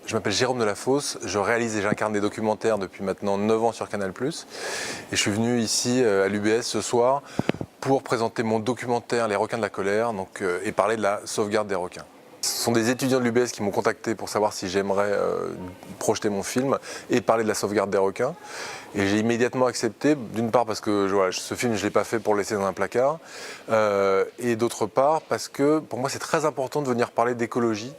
Je m'appelle Jérôme Delafosse, je réalise et j'incarne des documentaires depuis maintenant 9 ans sur Canal+. Et je suis venu ici à l'UBS ce soir pour présenter mon documentaire Les requins de la colère et parler de la sauvegarde des requins. Ce sont des étudiants de l'UBS qui m'ont contacté pour savoir si j'aimerais projeter mon film et parler de la sauvegarde des requins. Et j'ai immédiatement accepté, d'une part parce que ce film je ne l'ai pas fait pour le laisser dans un placard, et d'autre part parce que pour moi c'est très important de venir parler d'écologie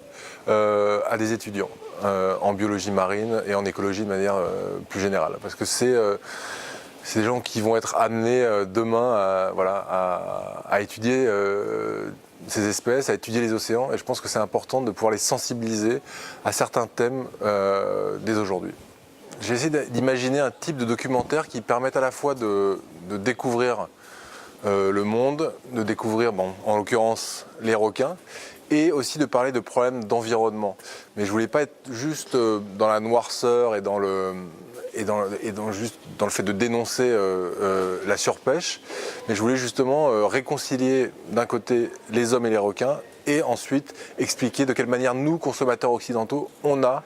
à des étudiants en biologie marine et en écologie de manière plus générale. Parce que c'est des gens qui vont être amenés demain à étudier ces espèces, à étudier les océans, et je pense que c'est important de pouvoir les sensibiliser à certains thèmes dès aujourd'hui. J'ai essayé d'imaginer un type de documentaire qui permette à la fois de découvrir le monde, de découvrir, en l'occurrence, les requins, et aussi de parler de problèmes d'environnement. Mais je voulais pas être juste dans la noirceur et dans le fait de dénoncer la surpêche, mais je voulais justement réconcilier d'un côté les hommes et les requins, et ensuite expliquer de quelle manière nous, consommateurs occidentaux, on a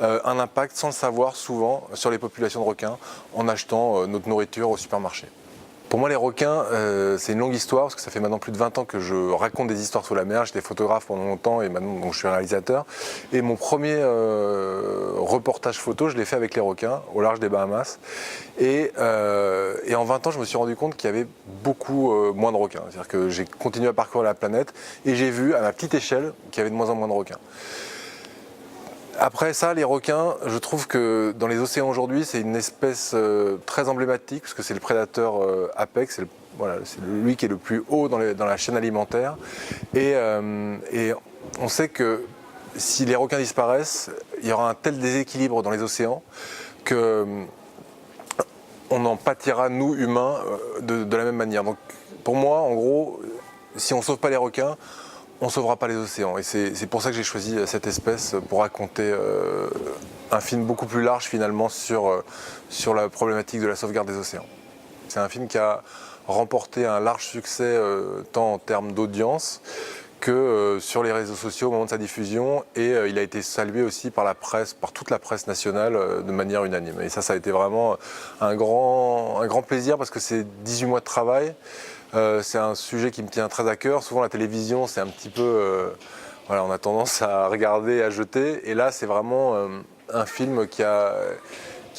un impact sans le savoir souvent sur les populations de requins en achetant notre nourriture au supermarché. Pour moi, les requins, c'est une longue histoire, parce que ça fait maintenant plus de 20 ans que je raconte des histoires sous la mer. J'étais photographe pendant longtemps et maintenant donc, je suis réalisateur. Et mon premier reportage photo, je l'ai fait avec les requins, au large des Bahamas. Et en 20 ans, je me suis rendu compte qu'il y avait beaucoup moins de requins. C'est-à-dire que j'ai continué à parcourir la planète et j'ai vu, à ma petite échelle, qu'il y avait de moins en moins de requins. Après ça, les requins, je trouve que dans les océans aujourd'hui, c'est une espèce très emblématique, parce que c'est le prédateur apex, c'est lui qui est le plus haut dans la chaîne alimentaire. Et on sait que si les requins disparaissent, il y aura un tel déséquilibre dans les océans que on en pâtira, nous, humains, de la même manière. Donc pour moi, en gros, si on ne sauve pas les requins, on ne sauvera pas les océans. Et c'est pour ça que j'ai choisi cette espèce pour raconter un film beaucoup plus large finalement sur la problématique de la sauvegarde des océans. C'est un film qui a remporté un large succès tant en termes d'audience que sur les réseaux sociaux au moment de sa diffusion, et il a été salué aussi par la presse, par toute la presse nationale de manière unanime. Et ça a été vraiment un grand plaisir, parce que c'est 18 mois de travail. C'est un sujet qui me tient très à cœur. Souvent la télévision, c'est un petit peu... on a tendance à regarder, à jeter. Et là, c'est vraiment un film qui a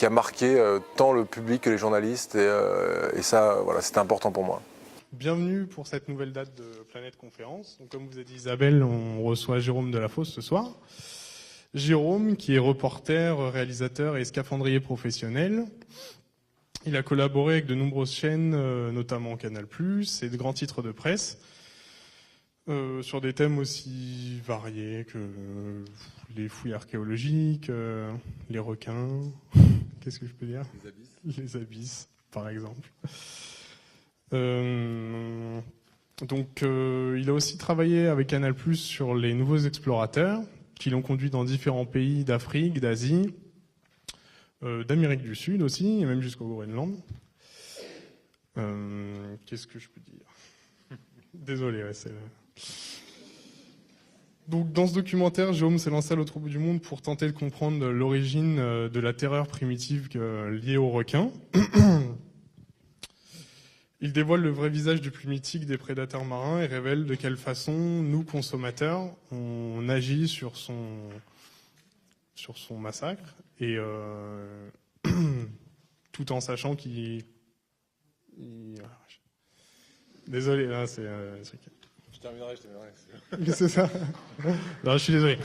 marqué tant le public que les journalistes. Et ça, c'était important pour moi. Bienvenue pour cette nouvelle date de Planète Conférence. Donc, comme vous a dit Isabelle, on reçoit Jérôme Delafosse ce soir. Jérôme, qui est reporter, réalisateur et scaphandrier professionnel. Il a collaboré avec de nombreuses chaînes, notamment Canal+, et de grands titres de presse, sur des thèmes aussi variés que les fouilles archéologiques, les requins, qu'est-ce que je peux dire ? Les abysses. Les abysses, par exemple. Il a aussi travaillé avec Canal+ sur les nouveaux explorateurs, qui l'ont conduit dans différents pays d'Afrique, d'Asie, d'Amérique du Sud aussi, et même jusqu'au Groenland. Qu'est-ce que je peux dire ? Désolé, c'est... Donc, dans ce documentaire, Jérôme s'est lancé à l'autre bout du monde pour tenter de comprendre l'origine de la terreur primitive liée aux requins. Il dévoile le vrai visage du plus mythique des prédateurs marins et révèle de quelle façon, nous, consommateurs, on agit sur son massacre, et tout en sachant qu'il... Désolé, là, c'est un truc... Je terminerai. C'est ça. Non, je suis désolé.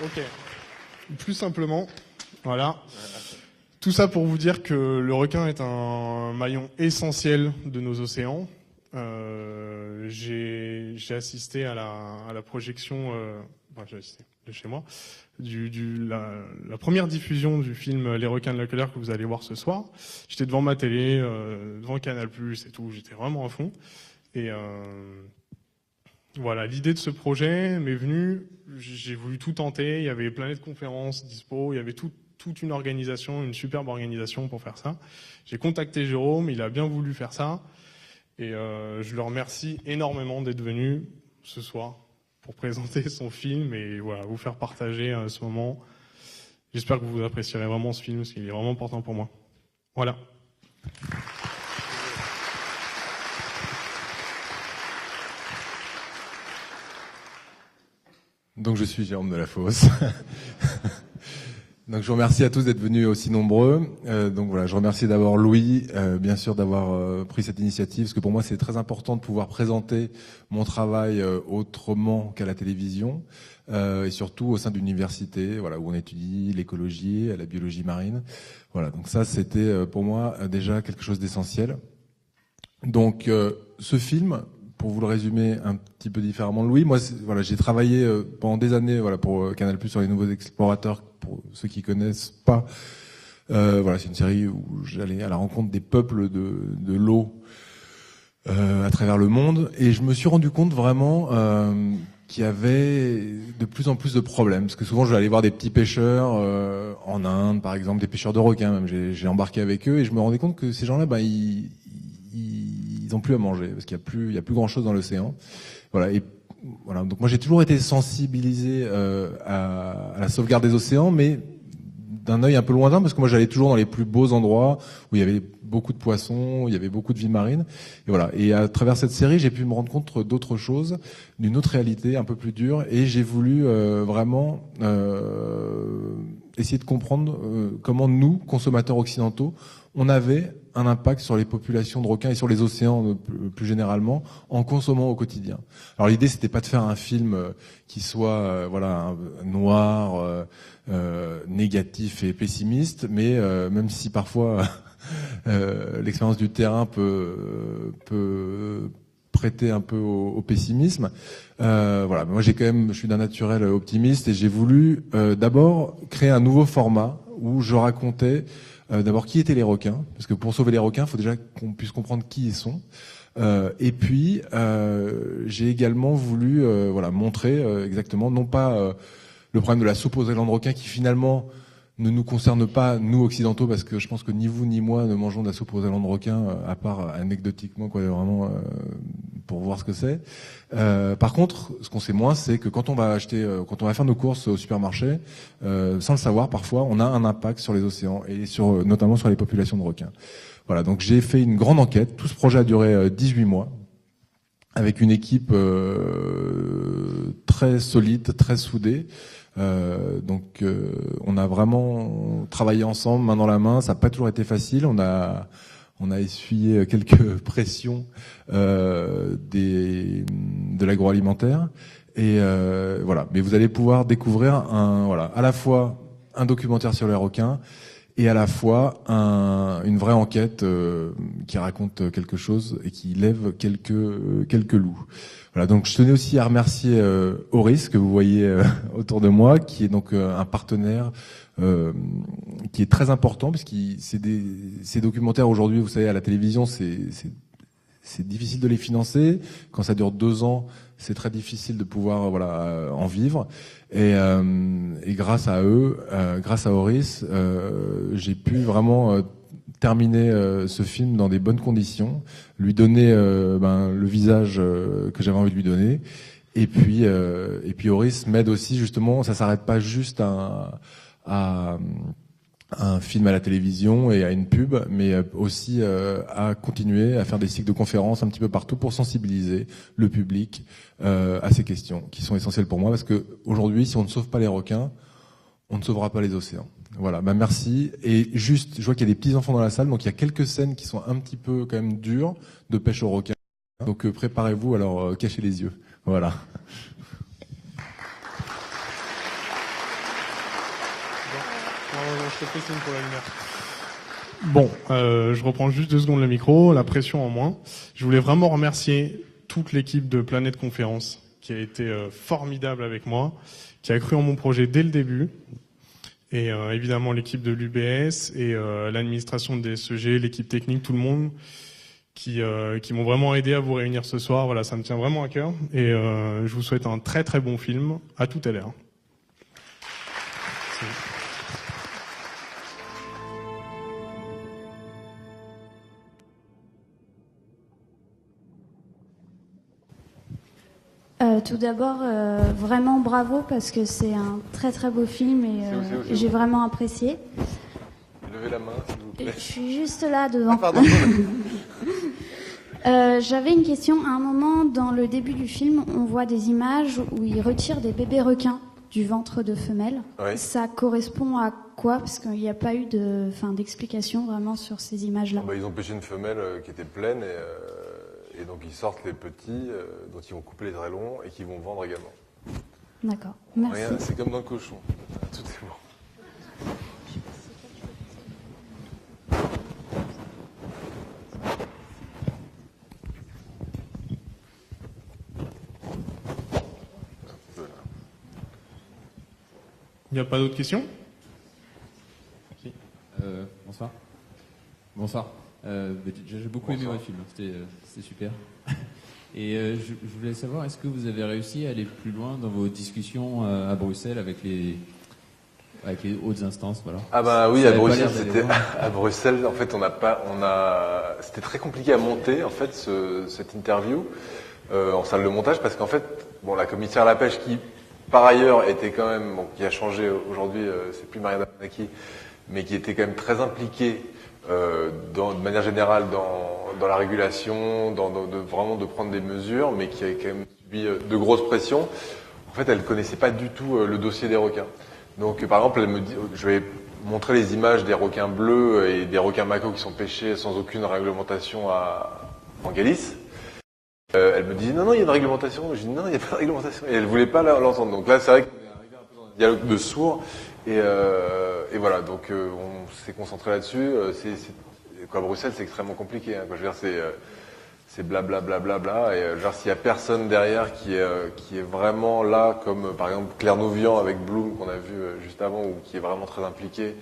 Ok. Plus simplement, voilà. Tout ça pour vous dire que le requin est un maillon essentiel de nos océans. J'ai assisté à la projection, j'ai assisté de chez moi, la première diffusion du film Les requins de la colère que vous allez voir ce soir. J'étais devant ma télé, devant Canal+, et tout, j'étais vraiment à fond. Et voilà, l'idée de ce projet m'est venue, j'ai voulu tout tenter, il y avait Planète Conférence dispo, il y avait toute une organisation, une superbe organisation pour faire ça. J'ai contacté Jérôme, il a bien voulu faire ça, et je le remercie énormément d'être venu ce soir pour présenter son film et voilà, vous faire partager ce moment. J'espère que vous apprécierez vraiment ce film, parce qu'il est vraiment important pour moi. Voilà. Donc je suis Jérôme Delafosse. Donc je vous remercie à tous d'être venus aussi nombreux. Donc voilà, je remercie d'abord Louis, bien sûr, d'avoir pris cette initiative, parce que pour moi c'est très important de pouvoir présenter mon travail autrement qu'à la télévision, et surtout au sein d'une université, voilà, où on étudie l'écologie, la biologie marine. Voilà, donc ça c'était pour moi déjà quelque chose d'essentiel. Donc ce film, pour vous le résumer un petit peu différemment, Louis, moi, voilà, j'ai travaillé pendant des années, voilà, pour Canal+ sur les Nouveaux Explorateurs. Pour ceux qui connaissent pas, voilà, c'est une série où j'allais à la rencontre des peuples de l'eau à travers le monde, et je me suis rendu compte vraiment qu'il y avait de plus en plus de problèmes, parce que souvent je vais aller voir des petits pêcheurs en Inde, par exemple, des pêcheurs de requins, même j'ai embarqué avec eux, et je me rendais compte que ces gens-là, ben, ils ont plus à manger, parce qu'il y a plus grand chose dans l'océan. Voilà. Et voilà. Donc moi j'ai toujours été sensibilisé à la sauvegarde des océans, mais d'un œil un peu lointain, parce que moi j'allais toujours dans les plus beaux endroits où il y avait beaucoup de poissons, où il y avait beaucoup de vie marine. Et voilà. Et à travers cette série, j'ai pu me rendre compte d'autres choses, d'une autre réalité un peu plus dure, et j'ai voulu vraiment essayer de comprendre comment nous, consommateurs occidentaux, on avait un impact sur les populations de requins et sur les océans plus généralement en consommant au quotidien. Alors l'idée c'était pas de faire un film qui soit voilà noir, négatif et pessimiste, mais même si parfois l'expérience du terrain peut prêter un peu au pessimisme. Voilà, moi je suis d'un naturel optimiste, et j'ai voulu d'abord créer un nouveau format où je racontais d'abord qui étaient les requins, parce que pour sauver les requins, il faut déjà qu'on puisse comprendre qui ils sont. Et puis j'ai également voulu voilà, montrer exactement non pas le problème de la soupe aux ailes de requin, qui finalement ne nous concerne pas, nous occidentaux, parce que je pense que ni vous ni moi ne mangeons de la soupe aux ailes de requin, à part anecdotiquement, quoi, vraiment pour voir ce que c'est. Par contre, ce qu'on sait moins, c'est que quand on va quand on va faire nos courses au supermarché, sans le savoir, parfois, on a un impact sur les océans et notamment sur les populations de requins. Voilà, donc j'ai fait une grande enquête. Tout ce projet a duré 18 mois, avec une équipe très solide, très soudée. Donc on a vraiment travaillé ensemble, main dans la main. Ça n'a pas toujours été facile. On a essuyé quelques pressions de l'agroalimentaire, et voilà. Mais vous allez pouvoir découvrir à la fois un documentaire sur les requins et à la fois une vraie enquête qui raconte quelque chose et qui lève quelques loups. Voilà, donc je tenais aussi à remercier Horis, que vous voyez autour de moi, qui est donc un partenaire qui est très important, parce que ces documentaires aujourd'hui, vous savez, à la télévision, c'est difficile de les financer. Quand ça dure 2 ans, c'est très difficile de pouvoir en vivre. Et grâce à eux, grâce à Horis, j'ai pu vraiment terminer ce film dans des bonnes conditions, lui donner le visage que j'avais envie de lui donner. Et puis Horis m'aide aussi, justement, ça s'arrête pas juste à un film à la télévision et à une pub, mais aussi à continuer à faire des cycles de conférences un petit peu partout pour sensibiliser le public à ces questions qui sont essentielles pour moi, parce que aujourd'hui, si on ne sauve pas les requins, on ne sauvera pas les océans. Voilà, merci. Et juste, je vois qu'il y a des petits enfants dans la salle, donc il y a quelques scènes qui sont un petit peu quand même dures de pêche aux requins. Donc préparez-vous, alors cachez les yeux. Voilà. Je te fais signe pour la lumière. Bon, je reprends juste 2 secondes le micro, la pression en moins. Je voulais vraiment remercier toute l'équipe de Planète Conférence, qui a été formidable avec moi, qui a cru en mon projet dès le début. Et évidemment l'équipe de l'UBS et l'administration de DSEG, l'équipe technique, tout le monde qui m'ont vraiment aidé à vous réunir ce soir. Voilà, ça me tient vraiment à cœur. Et je vous souhaite un très très bon film. À tout à l'heure. Tout d'abord, vraiment bravo parce que c'est un très très beau film et j'ai vraiment apprécié. Levez la main, s'il vous plaît. Je suis juste là devant. Ah, pardon. J'avais une question. À un moment, dans le début du film, on voit des images où ils retirent des bébés requins du ventre de femelles. Oui. Ça correspond à quoi? Parce qu'il n'y a pas eu d'explication vraiment sur ces images-là. Ils ont pêché une femelle qui était pleine et donc ils sortent les petits dont ils vont couper les ailerons et qu'ils vont vendre également. D'accord, merci. Rien, c'est comme dans le cochon. Tout est bon. Il n'y a pas d'autres questions? Bonsoir. Bonsoir. J'ai beaucoup aimé votre film, c'était super. Et je voulais savoir, est-ce que vous avez réussi à aller plus loin dans vos discussions à Bruxelles avec les hautes instances, voilà? Ah bah oui, Ça à avait pas Bruxelles, l'air d'aller c'était loin. à Bruxelles. En fait, c'était très compliqué à monter en fait cette interview en salle de montage parce qu'en fait, la commissaire à la pêche qui par ailleurs était quand même, qui a changé aujourd'hui, c'est plus Maria Damanaki, mais qui était quand même très impliquée de manière générale dans la régulation, vraiment de prendre des mesures, mais qui a quand même subi de grosses pressions. En fait, elle connaissait pas du tout le dossier des requins. Donc, par exemple, elle me dit, je vais montrer les images des requins bleus et des requins macos qui sont pêchés sans aucune réglementation en Galice. Elle me dit non, il y a une réglementation. Je dis non, il n'y a pas de réglementation. Et elle voulait pas l'entendre. Donc là, c'est vrai qu'on est arrivé un peu dans un dialogue de sourds. Et voilà, donc on s'est concentré là-dessus. À Bruxelles, c'est extrêmement compliqué. Hein, quoi. Je veux dire, c'est blablabla. Et genre, s'il y a personne derrière qui est vraiment là, comme par exemple Claire Nouvian avec Bloom qu'on a vu juste avant, ou qui est vraiment très impliqué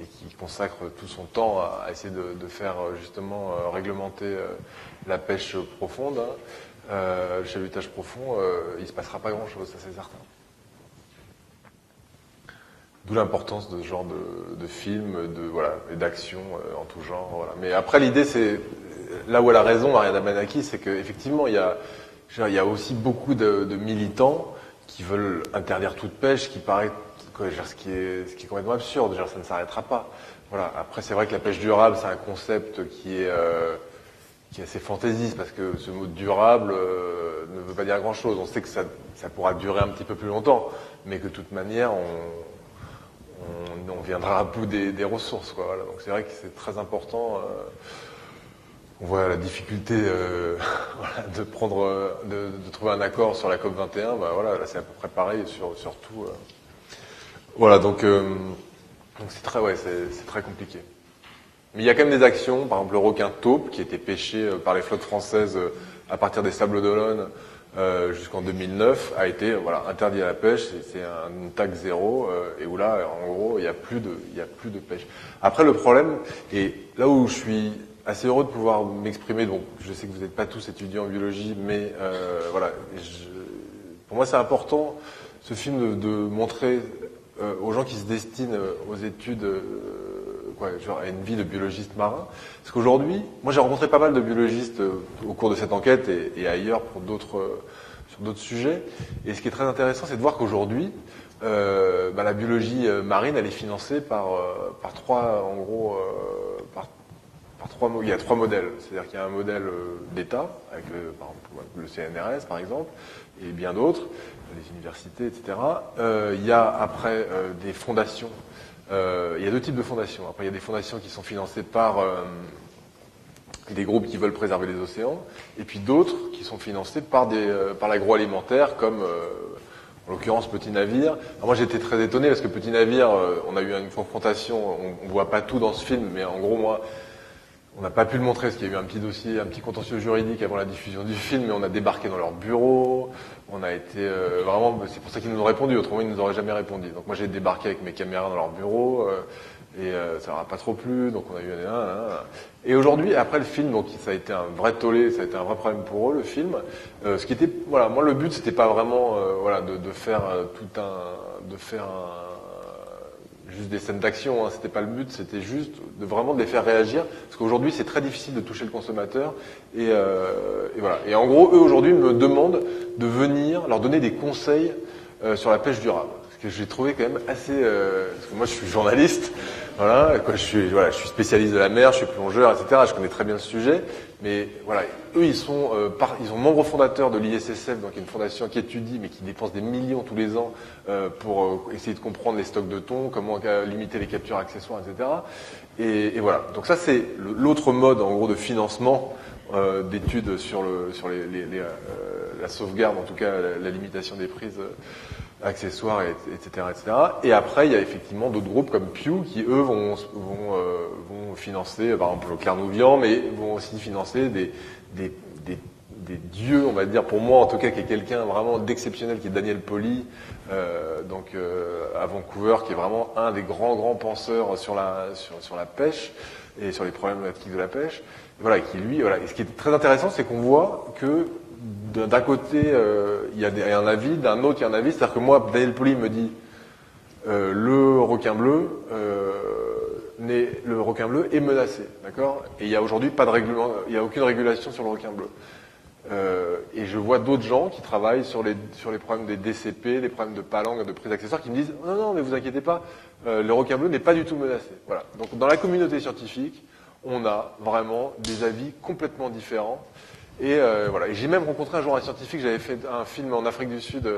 et qui consacre tout son temps à essayer de faire justement réglementer la pêche profonde, le chalutage profond, il se passera pas grand-chose, ça c'est certain. D'où l'importance de ce genre de film, et d'action en tout genre. Voilà. Mais après, l'idée, c'est là où elle a raison, Maria Damanaki, c'est qu'effectivement, il y a aussi beaucoup de militants qui veulent interdire toute pêche, qui paraît, ce qui est complètement absurde. Ça ne s'arrêtera pas. Voilà. Après, c'est vrai que la pêche durable, c'est un concept qui est assez fantaisiste, parce que ce mot durable ne veut pas dire grand-chose. On sait que ça pourra durer un petit peu plus longtemps, mais que de toute manière, on viendra à bout des ressources, quoi. Voilà. Donc c'est vrai que c'est très important. On voit la difficulté de trouver un accord sur la COP 21. Là c'est à peu près pareil sur tout. Voilà, donc c'est très compliqué. Mais il y a quand même des actions, par exemple le requin taupe qui était pêché par les flottes françaises à partir des Sables d'Olonne jusqu'en 2009 a été interdit à la pêche. C'est un TAC 0 et où là, en gros, il y a plus de pêche. Après, le problème, et là où je suis assez heureux de pouvoir m'exprimer, donc je sais que vous n'êtes pas tous étudiants en biologie, mais pour moi c'est important ce film de montrer aux gens qui se destinent aux études à une vie de biologiste marin. Parce qu'aujourd'hui, moi j'ai rencontré pas mal de biologistes au cours de cette enquête et ailleurs sur d'autres sujets. Et ce qui est très intéressant, c'est de voir qu'aujourd'hui, la biologie marine, elle est financée par trois, en gros, il y a trois modèles. C'est-à-dire qu'il y a un modèle d'État, avec par exemple, le CNRS par exemple, et bien d'autres, les universités, etc. Il y a après des fondations. Il y a deux types de fondations. Après, il y a des fondations qui sont financées par des groupes qui veulent préserver les océans, et puis d'autres qui sont financées par l'agroalimentaire, comme en l'occurrence Petit Navire. Alors moi j'étais très étonné parce que Petit Navire, on a eu une confrontation, on voit pas tout dans ce film, mais en gros moi, on n'a pas pu le montrer parce qu'il y a eu un petit dossier, un petit contentieux juridique avant la diffusion du film, mais on a débarqué dans leur bureau, on a été vraiment, c'est pour ça qu'ils nous ont répondu, autrement ils nous auraient jamais répondu. Donc moi j'ai débarqué avec mes caméras dans leur bureau, et ça leur a pas trop plu, donc on a eu Et aujourd'hui, après le film, donc ça a été un vrai tollé, ça a été un vrai problème pour eux, le film. Ce qui était, moi le but c'était pas vraiment, de faire juste des scènes d'action, hein, c'était pas le but, c'était juste vraiment de les faire réagir, parce qu'aujourd'hui c'est très difficile de toucher le consommateur, et voilà. Et en gros, eux aujourd'hui me demandent de venir leur donner des conseils sur la pêche durable, ce que j'ai trouvé quand même assez, parce que moi je suis journaliste, voilà, quoi, je suis spécialiste de la mer, je suis plongeur, etc. Je connais très bien le sujet, mais voilà, eux ils sont membres fondateurs de l'ISSF, donc une fondation qui étudie, mais qui dépense des millions tous les ans pour essayer de comprendre les stocks de thon, comment limiter les captures accessoires, etc. Et voilà. Donc ça c'est l'autre mode en gros de financement d'études sur la sauvegarde, en tout cas la limitation des prises accessoires, etc., etc. Et après, il y a effectivement d'autres groupes comme Pew qui, eux, vont financer, par exemple, le Clermont-Vian, mais vont aussi financer des dieux, on va dire, pour moi en tout cas, qui est quelqu'un vraiment d'exceptionnel, qui est Daniel Pauly, à Vancouver, qui est vraiment un des grands penseurs sur la pêche et sur les problématiques de la pêche. Voilà, qui lui, voilà. Et ce qui est très intéressant, c'est qu'on voit que d'un côté, il y a un avis, d'un autre, il y a un avis. C'est-à-dire que moi, Daniel Pauly me dit le requin bleu est menacé, d'accord. Et il y a aujourd'hui pas de règlement, il y a aucune régulation sur le requin bleu. Et je vois d'autres gens qui travaillent sur les problèmes des DCP, les problèmes de palanque, de prise d'accessoires, qui me disent non, mais vous inquiétez pas, le requin bleu n'est pas du tout menacé. Voilà. Donc dans la communauté scientifique, on a vraiment des avis complètement différents. Et voilà. Et j'ai même rencontré un jour un scientifique. J'avais fait un film en Afrique du Sud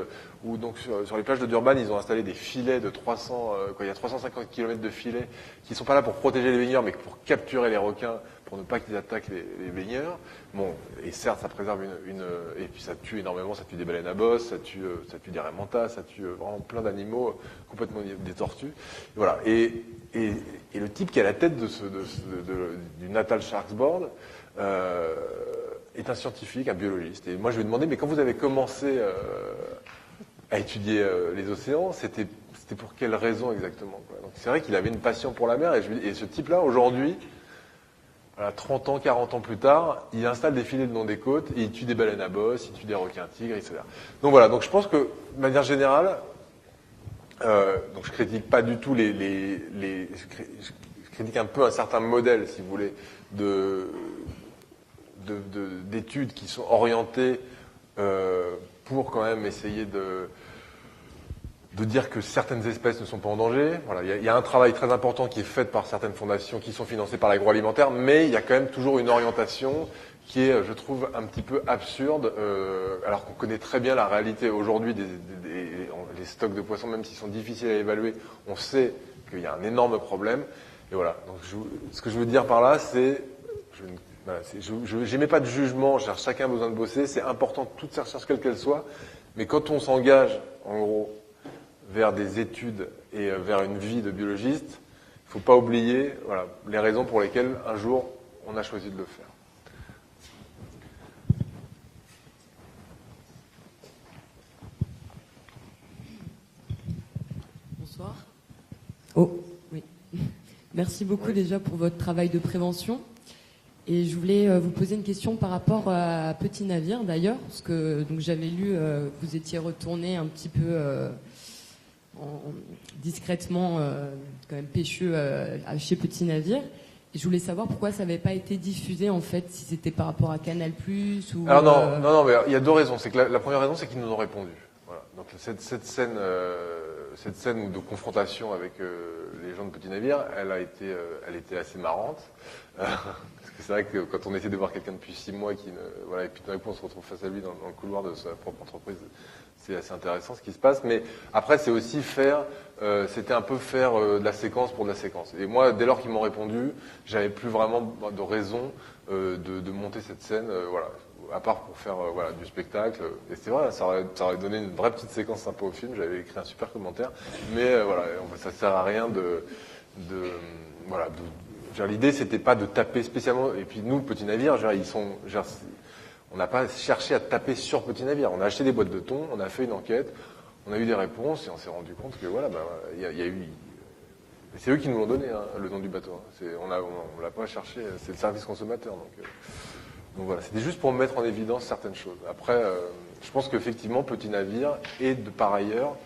où donc sur les plages de Durban, ils ont installé des filets de 300, il y a 350 km de filets qui sont pas là pour protéger les baigneurs, mais pour capturer les requins, pour ne pas qu'ils attaquent les baigneurs. Bon, et certes, ça préserve et puis ça tue énormément. Ça tue des baleines à bosse, ça tue des raies mantas, ça tue vraiment plein d'animaux, complètement des tortues. Et voilà. Et le type qui est à la tête du Natal Sharks Board est un scientifique, un biologiste. Et moi, je lui ai demandé, mais quand vous avez commencé à étudier les océans, c'était pour quelle raison exactement, quoi. Donc c'est vrai qu'il avait une passion pour la mer, et ce type-là, aujourd'hui, voilà, 30 ans, 40 ans plus tard, il installe des filets le long des côtes, et il tue des baleines à bosse, il tue des requins tigres, etc. Donc voilà, donc je pense que, de manière générale, donc je critique pas du tout je critique un peu un certain modèle, si vous voulez, d'études qui sont orientées pour quand même essayer de dire que certaines espèces ne sont pas en danger. Voilà, il y a un travail très important qui est fait par certaines fondations qui sont financées par l'agroalimentaire, mais il y a quand même toujours une orientation qui est, je trouve, un petit peu absurde, alors qu'on connaît très bien la réalité aujourd'hui les stocks de poissons, même s'ils sont difficiles à évaluer, on sait qu'il y a un énorme problème. Et voilà. Donc, ce que je veux dire par là, c'est je n'émets pas de jugement, chacun a besoin de bosser, c'est important toute sa recherche quelle qu'elle soit, mais quand on s'engage, en gros, vers des études et vers une vie de biologiste, il ne faut pas oublier les raisons pour lesquelles un jour on a choisi de le faire. Bonsoir. Oh, oui. Merci beaucoup déjà pour votre travail de prévention. Et je voulais vous poser une question par rapport à Petit Navire d'ailleurs, parce que donc j'avais lu que vous étiez retourné un petit peu discrètement, quand même pécheux chez Petit Navire. Et je voulais savoir pourquoi ça n'avait pas été diffusé en fait, si c'était par rapport à Canal+ ou. Alors non, mais il y a deux raisons. C'est que la première raison, c'est qu'ils nous ont répondu. Voilà. Donc cette scène de confrontation avec les gens de Petit Navire, elle était assez marrante. C'est vrai que quand on essaie de voir quelqu'un depuis 6 mois et puis tout d'un coup on se retrouve face à lui dans le couloir de sa propre entreprise, c'est assez intéressant ce qui se passe. Mais après c'est aussi c'était un peu faire de la séquence pour de la séquence. Et moi, dès lors qu'ils m'ont répondu, j'avais plus vraiment de raison de monter cette scène, à part pour faire du spectacle. Et c'est vrai, ça aurait donné une vraie petite séquence sympa au film. J'avais écrit un super commentaire, mais ça sert à rien l'idée, c'était pas de taper spécialement. Et puis nous, Petit Navire, on n'a pas cherché à taper sur Petit Navire. On a acheté des boîtes de thon, on a fait une enquête, on a eu des réponses et on s'est rendu compte que il y a eu. C'est eux qui nous l'ont donné, hein, le nom du bateau. Hein. On l'a pas cherché. C'est le service consommateur. Donc voilà, c'était juste pour mettre en évidence certaines choses. Après, je pense qu'effectivement, Petit Navire est par ailleurs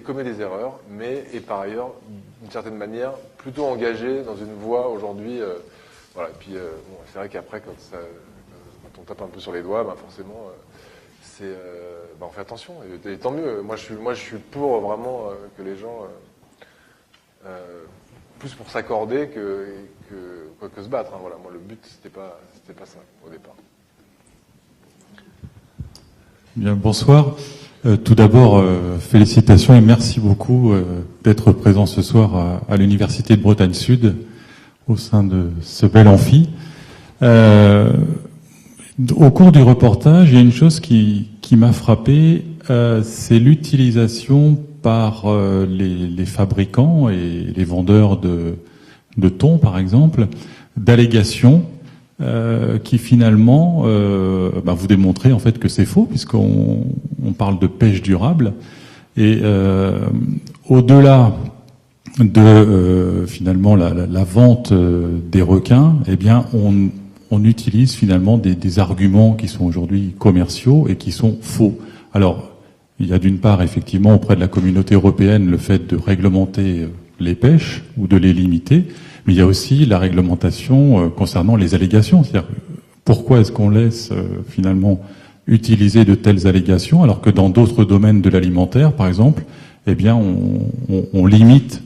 commet des erreurs, mais est par ailleurs, d'une certaine manière, plutôt engagé dans une voie aujourd'hui. Voilà. Et puis, bon, c'est vrai qu'après, quand on tape un peu sur les doigts, ben forcément, on fait attention. Et tant mieux. Moi, je suis pour vraiment que les gens, plus pour s'accorder que se battre. Hein. Voilà. Moi, le but, c'était pas ça au départ. Bien, bonsoir. Tout d'abord, félicitations et merci beaucoup d'être présent ce soir à l'Université de Bretagne Sud, au sein de ce bel amphi. Au cours du reportage, il y a une chose qui m'a frappé, c'est l'utilisation par les fabricants et les vendeurs de thon, par exemple, d'allégations qui finalement vous démontrez en fait que c'est faux, puisqu'on parle de pêche durable. Et au-delà de finalement la vente des requins, eh bien on utilise finalement des arguments qui sont aujourd'hui commerciaux et qui sont faux. Alors, il y a d'une part effectivement auprès de la communauté européenne le fait de réglementer les pêches ou de les limiter, mais il y a aussi la réglementation concernant les allégations. C'est-à-dire, pourquoi est-ce qu'on laisse finalement utiliser de telles allégations alors que dans d'autres domaines de l'alimentaire, par exemple, eh bien on limite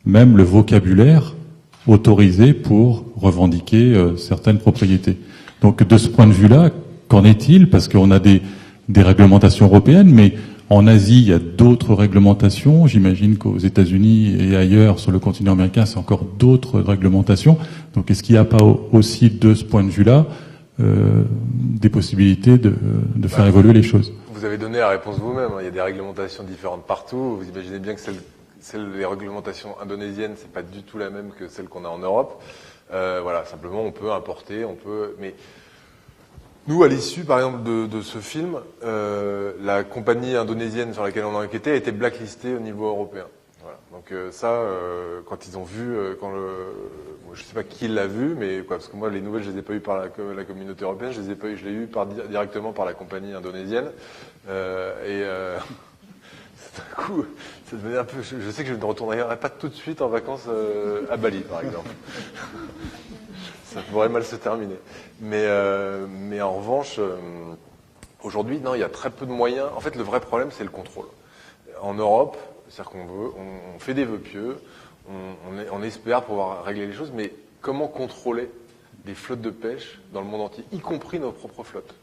même le vocabulaire autorisé pour revendiquer certaines propriétés. Donc de ce point de vue-là, qu'en est-il? Parce qu'on a des réglementations européennes, mais en Asie, il y a d'autres réglementations. J'imagine qu'aux États-Unis et ailleurs, sur le continent américain, c'est encore d'autres réglementations. Donc est-ce qu'il n'y a pas aussi, de ce point de vue-là, des possibilités de faire évoluer les choses? Vous avez donné la réponse vous-même. Il y a des réglementations différentes partout. Vous imaginez bien que les réglementations indonésiennes, c'est pas du tout la même que celle qu'on a en Europe. Voilà, simplement, on peut importer, mais nous, à l'issue, par exemple, de ce film, la compagnie indonésienne sur laquelle on a enquêté a été blacklistée au niveau européen. Voilà. Donc quand ils ont vu, je sais pas qui l'a vu, mais parce que moi, les nouvelles, je les ai pas eues par la communauté européenne, je l'ai eu directement par la compagnie indonésienne. D'un coup, ça devenait un peu. Je sais que je ne retournerai pas tout de suite en vacances à Bali, par exemple. Ça pourrait mal se terminer. Mais en revanche, aujourd'hui, non, il y a très peu de moyens. En fait, le vrai problème, c'est le contrôle. En Europe, c'est-à-dire on fait des vœux pieux, on espère pouvoir régler les choses, mais comment contrôler les flottes de pêche dans le monde entier, y compris nos propres flottes?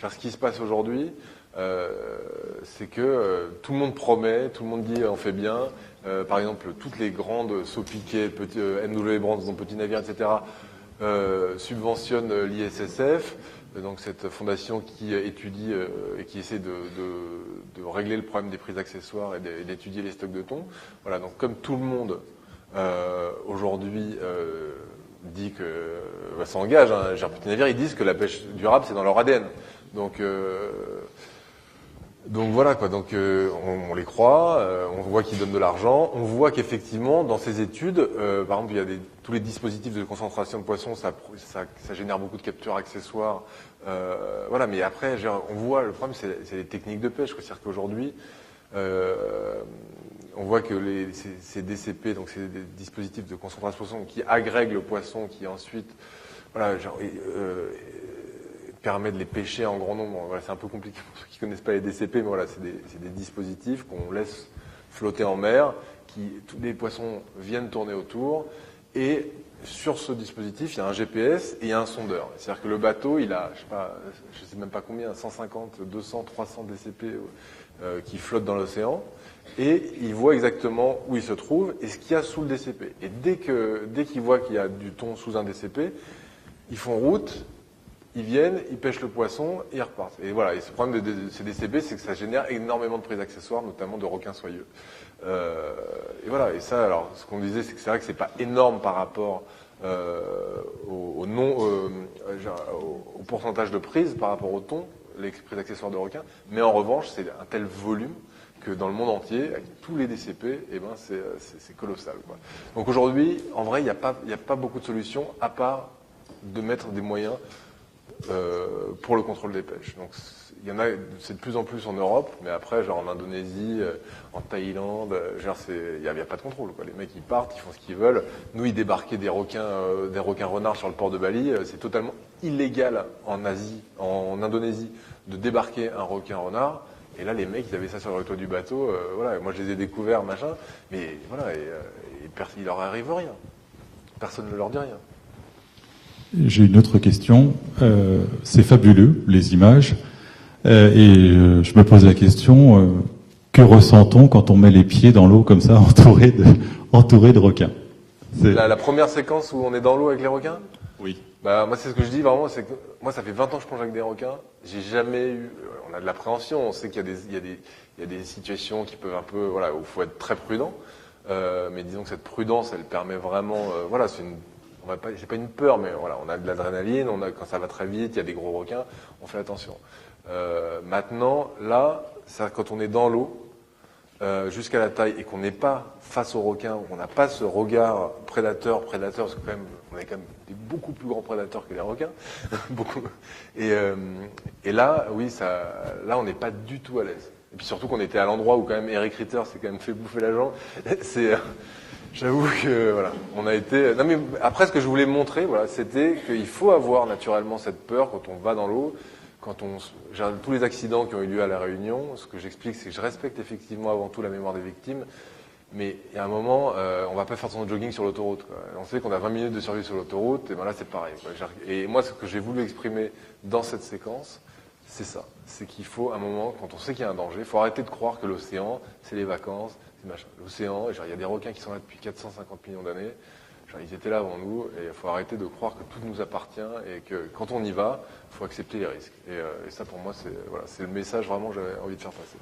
Ce qui se passe aujourd'hui, c'est que tout le monde promet, tout le monde dit on fait bien. Par exemple, toutes les grandes sauts piquets, MW Brands, dans petits navires, etc., subventionnent l'ISSF, donc cette fondation qui étudie et qui essaie de régler le problème des prix accessoires et d'étudier les stocks de thon. Voilà, donc comme tout le monde aujourd'hui dit que s'engage, hein, Petit Navire, ils disent que la pêche durable c'est dans leur ADN. Donc voilà quoi. Donc on les croit, on voit qu'ils donnent de l'argent, on voit qu'effectivement dans ces études, par exemple, il y a tous les dispositifs de concentration de poissons, ça génère beaucoup de captures accessoires. Voilà, mais après, on voit le problème, c'est les techniques de pêche. C'est-à-dire qu'aujourd'hui, on voit que ces DCP, donc c'est des dispositifs de concentration de poissons qui agrèguent le poisson, qui ensuite, voilà, permet de les pêcher en grand nombre. Voilà, c'est un peu compliqué pour ceux qui connaissent pas les DCP, mais voilà, c'est des dispositifs qu'on laisse flotter en mer, tous les poissons viennent tourner autour, et sur ce dispositif, il y a un GPS et il y a un sondeur. C'est-à-dire que le bateau, il a, je sais même pas combien, 150, 200, 300 DCP qui flottent dans l'océan, et il voit exactement où il se trouve et ce qu'il y a sous le DCP. Et dès qu'ils voient qu'il y a du thon sous un DCP, ils font route. Ils viennent, ils pêchent le poisson et ils repartent. Et voilà. Et ce problème de ces DCP, c'est que ça génère énormément de prises accessoires, notamment de requins soyeux. Et voilà. Et ça, alors, ce qu'on disait, c'est que c'est vrai que c'est pas énorme par rapport au pourcentage de prises par rapport au thon, les prises accessoires de requins. Mais en revanche, c'est un tel volume que dans le monde entier, avec tous les DCP, eh ben, c'est colossal, quoi. Donc aujourd'hui, en vrai, il n'y a pas beaucoup de solutions à part de mettre des moyens pour le contrôle des pêches. Donc il y en a, c'est de plus en plus en Europe, mais après, genre en Indonésie, en Thaïlande, genre il y a pas de contrôle, quoi. Les mecs ils partent, ils font ce qu'ils veulent. Nous, ils débarquaient des requins renards sur le port de Bali. C'est totalement illégal en Asie, en Indonésie, de débarquer un requin renard. Et là, les mecs, ils avaient ça sur le toit du bateau. Voilà, moi je les ai découverts, machin. Mais voilà, il leur arrive rien. Personne ne leur dit rien. J'ai une autre question. C'est fabuleux, les images. Je me pose la question, que ressent-on quand on met les pieds dans l'eau comme ça, entouré de requins? La première séquence où on est dans l'eau avec les requins? Oui. Bah, moi, c'est ce que je dis vraiment, c'est que moi, ça fait 20 ans que je plonge avec des requins. J'ai jamais eu, on a de l'appréhension, on sait qu'il y a des situations qui peuvent un peu, voilà, où il faut être très prudent. Mais disons que cette prudence, elle permet vraiment, voilà, c'est pas une peur, mais voilà, on a de l'adrénaline, quand ça va très vite, il y a des gros requins, on fait attention. Maintenant, là, quand on est dans l'eau, jusqu'à la taille, et qu'on n'est pas face aux requins, on n'a pas ce regard prédateur, parce que quand même, on est quand même des beaucoup plus grands prédateurs que les requins, beaucoup. Et là, oui, là, on n'est pas du tout à l'aise. Et puis surtout qu'on était à l'endroit où quand même Eric Ritter s'est quand même fait bouffer la jambe. J'avoue que voilà, on a été. Non mais après, ce que je voulais montrer, voilà, c'était qu'il faut avoir naturellement cette peur quand on va dans l'eau. Tous les accidents qui ont eu lieu à La Réunion, ce que j'explique, c'est que je respecte effectivement avant tout la mémoire des victimes, mais il y a un moment, on va pas faire son jogging sur l'autoroute, quoi. On sait qu'on a 20 minutes de survie sur l'autoroute, et ben là c'est pareil, quoi. Et moi, ce que j'ai voulu exprimer dans cette séquence, c'est ça. C'est qu'il faut, à un moment, quand on sait qu'il y a un danger, il faut arrêter de croire que l'océan, c'est les vacances, c'est machin. L'océan, il y a des requins qui sont là depuis 450 millions d'années. Ils étaient là avant nous, et il faut arrêter de croire que tout nous appartient, et que quand on y va, il faut accepter les risques. Et ça, pour moi, c'est le message vraiment que j'avais envie de faire passer.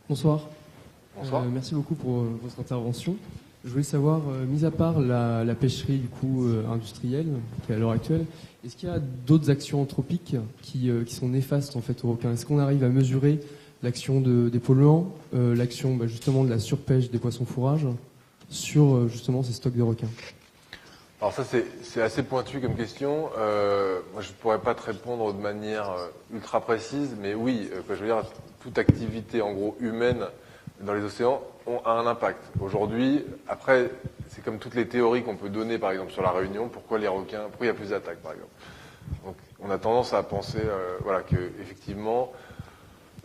Bonsoir. Bonsoir. Merci beaucoup pour votre intervention. Je voulais savoir, mis à part la pêcherie du coup industrielle, qui est à l'heure actuelle, est-ce qu'il y a d'autres actions anthropiques qui sont néfastes en fait aux requins? Est-ce qu'on arrive à mesurer l'action des polluants, l'action justement de la surpêche des poissons fourrages sur justement ces stocks de requins? Alors ça, c'est assez pointu comme question. Moi, je ne pourrais pas te répondre de manière ultra précise, mais oui, je veux dire, toute activité en gros humaine dans les océans a un impact. Aujourd'hui, après, c'est comme toutes les théories qu'on peut donner, par exemple, sur la Réunion, pourquoi il y a plus d'attaques, par exemple. Donc, on a tendance à penser, voilà, que effectivement,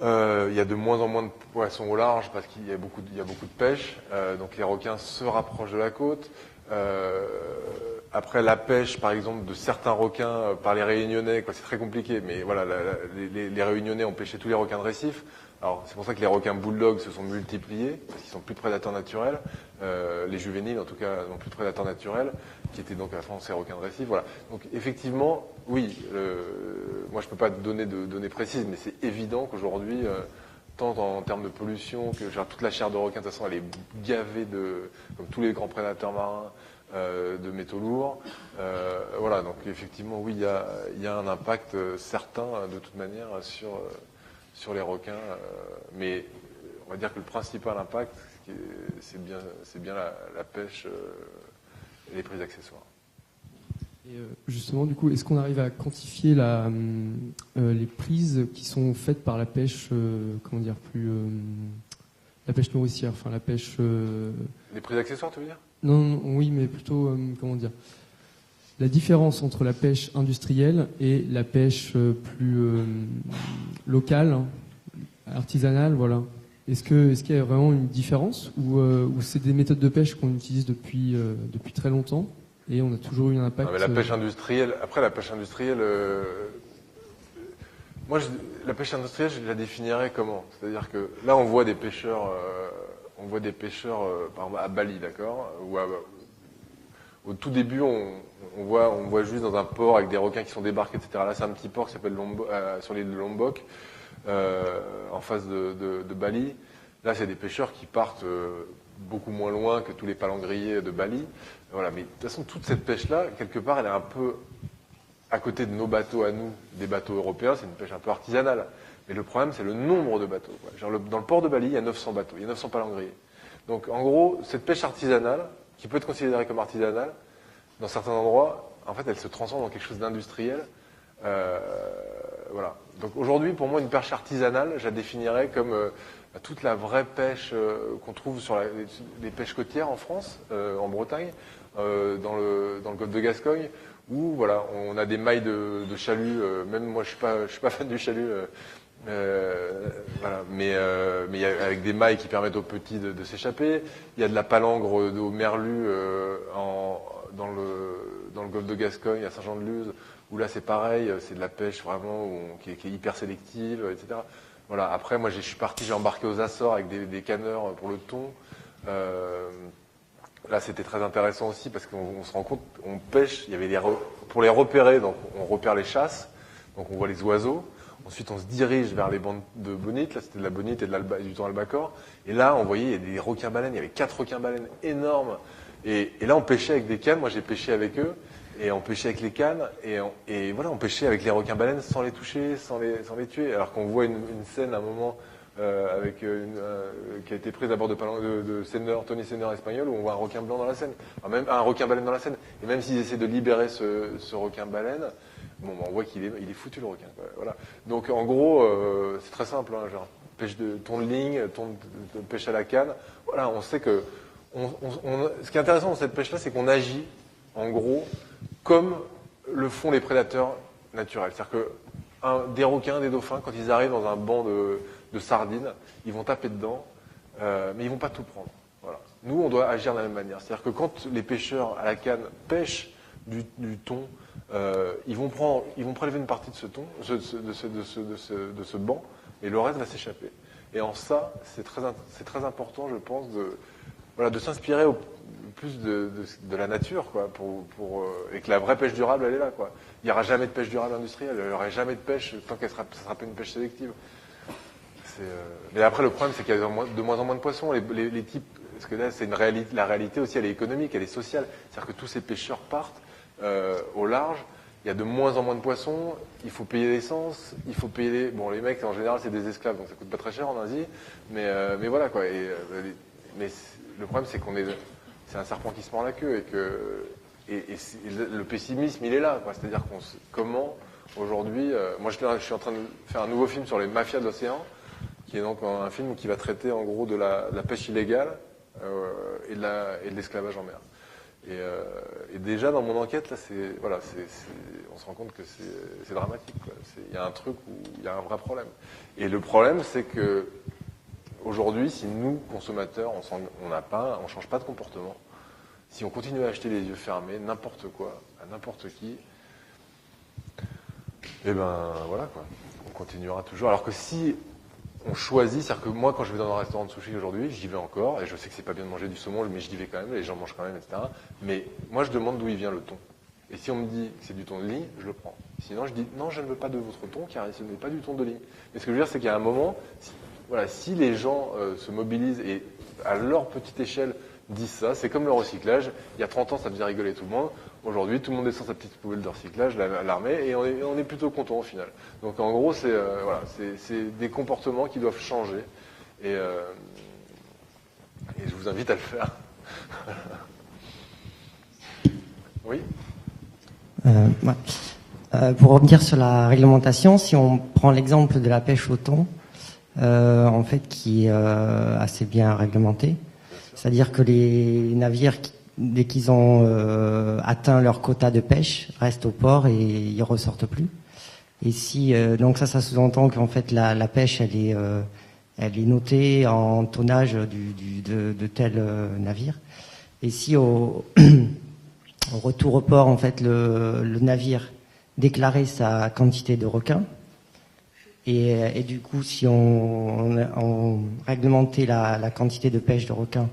il y a de moins en moins de poissons au large parce qu'il y a beaucoup de pêche. Donc, les requins se rapprochent de la côte. Après la pêche, par exemple, de certains requins par les Réunionnais, c'est très compliqué, mais voilà, les Réunionnais ont pêché tous les requins de récif. Alors c'est pour ça que les requins bulldogs se sont multipliés, parce qu'ils sont plus de prédateurs naturels. Les juvéniles, en tout cas, n'ont plus de prédateurs naturels, qui étaient donc à fond ces requins de récif. Voilà. Donc effectivement, oui, moi je peux pas te donner de données précises, mais c'est évident qu'aujourd'hui, tant en termes de pollution que toute la chair de requin, de toute façon, elle est gavée comme tous les grands prédateurs marins, de métaux lourds. Voilà, donc effectivement, oui, il y a un impact certain, de toute manière, sur les requins, mais on va dire que le principal impact, c'est bien la pêche et les prises accessoires. Et justement, du coup, est-ce qu'on arrive à quantifier les prises qui sont faites par la pêche, la pêche nourricière, enfin la pêche... Les prises accessoires, tu veux dire? Non, oui, mais plutôt, la différence entre la pêche industrielle et la pêche plus locale, artisanale, voilà. Est-ce qu'il y a vraiment une différence ou c'est des méthodes de pêche qu'on utilise depuis très longtemps et on a toujours eu un impact? La pêche industrielle, la pêche industrielle, je la définirais comment? C'est-à-dire que là, on voit des pêcheurs, par exemple, à Bali, d'accord, au tout début, on voit juste dans un port avec des requins qui sont débarqués, etc. Là, c'est un petit port qui s'appelle sur l'île de Lombok, en face de Bali. Là, c'est des pêcheurs qui partent beaucoup moins loin que tous les palangriers de Bali. Voilà. Mais de toute façon, toute cette pêche-là, quelque part, elle est un peu à côté de nos bateaux à nous, des bateaux européens. C'est une pêche un peu artisanale. Mais le problème, c'est le nombre de bateaux, quoi. Genre, dans le port de Bali, il y a 900 bateaux, il y a 900 palangriers. Donc, en gros, cette pêche artisanale, qui peut être considérée comme artisanale, dans certains endroits, en fait, elle se transforme en quelque chose d'industriel. Voilà. Donc aujourd'hui, pour moi, une pêche artisanale, je la définirais comme toute la vraie pêche qu'on trouve sur les pêches côtières en France, en Bretagne, dans le golfe de Gascogne, où voilà, on a des mailles de chalut. Même moi, je suis pas fan du chalut. Voilà, mais avec des mailles qui permettent aux petits de s'échapper. Il y a de la palangre au merlu dans le golfe de Gascogne, à Saint-Jean-de-Luz, où là c'est pareil, c'est de la pêche vraiment qui est hyper sélective, etc. Voilà. Après, moi, j'ai embarqué aux Açores avec des canneurs pour le thon. Là, c'était très intéressant aussi parce qu'on se rend compte, on pêche. Il y avait pour les repérer, donc on repère les chasses, donc on voit les oiseaux. Ensuite, on se dirige vers les bandes de bonites. Là, c'était de la bonite et du thon albacore. Et là, on voyait, il y avait des requins-baleines. Il y avait 4 requins-baleines énormes. Et là, on pêchait avec des cannes. Moi, j'ai pêché avec eux. Et on pêchait avec les cannes. Et voilà, on pêchait avec les requins-baleines sans les toucher, sans les tuer. Alors qu'on voit une scène à un moment qui a été prise à bord de Tony Senner espagnol, où on voit un requin blanc dans la Seine. Enfin, même un requin-baleine dans la Seine. Et même s'ils essaient de libérer ce requin-baleine, bon, on voit qu'il est foutu le requin. Quoi. Voilà. Donc en gros, c'est très simple, hein, genre pêche de thon de ligne, de pêche à la canne. Voilà, on sait que ce qui est intéressant dans cette pêche-là, c'est qu'on agit en gros comme le font les prédateurs naturels. C'est-à-dire que des requins, des dauphins, quand ils arrivent dans un banc de sardines, ils vont taper dedans, mais ils vont pas tout prendre. Voilà. Nous, on doit agir de la même manière. C'est-à-dire que quand les pêcheurs à la canne pêchent du thon, ils vont prélever une partie de ce thon, de ce banc, et le reste va s'échapper. Et en ça, c'est très important, je pense, de s'inspirer plus de la nature, quoi, et que la vraie pêche durable, elle est là, quoi. Il n'y aura jamais de pêche durable industrielle, il n'y aura jamais de pêche tant ça sera pas une pêche sélective. Mais après, le problème, c'est qu'il y a de moins en moins de poissons. Les types, parce que là, la réalité aussi, elle est économique, elle est sociale. C'est-à-dire que tous ces pêcheurs partent au large. Il y a de moins en moins de poissons. Il faut payer l'essence. Il faut payer les mecs, en général, c'est des esclaves, donc ça coûte pas très cher en Asie. Mais voilà, quoi. Mais le problème, c'est c'est un serpent qui se mord la queue et le pessimisme, il est là, quoi. C'est-à-dire comment aujourd'hui, moi, je suis en train de faire un nouveau film sur les mafias de l'océan, qui est donc un film qui va traiter en gros de la pêche illégale et de l'esclavage en mer. Et déjà dans mon enquête là, on se rend compte que c'est dramatique. Il y a un truc où il y a un vrai problème. Et le problème, c'est que aujourd'hui, si nous consommateurs, on change pas de comportement, si on continue à acheter les yeux fermés, n'importe quoi, à n'importe qui, et ben voilà quoi, on continuera toujours. Alors que si on choisit, c'est-à-dire que moi, quand je vais dans un restaurant de sushi aujourd'hui, j'y vais encore, et je sais que c'est pas bien de manger du saumon, mais j'y vais quand même, les gens mangent quand même, etc. Mais moi, je demande d'où il vient le thon. Et si on me dit que c'est du thon de ligne, je le prends. Sinon, je dis non, je ne veux pas de votre thon, car ce n'est pas du thon de ligne. Mais ce que je veux dire, c'est qu'il y a un moment, si les gens se mobilisent et à leur petite échelle disent ça, c'est comme le recyclage. Il y a 30 ans, ça faisait rigoler tout le monde. Aujourd'hui, tout le monde descend sa petite poubelle de recyclage, l'armée, et on est plutôt content au final. Donc en gros, c'est des comportements qui doivent changer, et je vous invite à le faire. Oui. Pour revenir sur la réglementation, si on prend l'exemple de la pêche au thon, en fait, qui est assez bien réglementée, c'est-à-dire que les navires dès qu'ils ont atteint leur quota de pêche, restent au port et ils ressortent plus. Et si donc ça sous-entend qu'en fait la pêche elle est notée en tonnage de tel navire. Et si au retour au port en fait le navire déclarait sa quantité de requins et du coup si on réglementait la quantité de pêche de requins,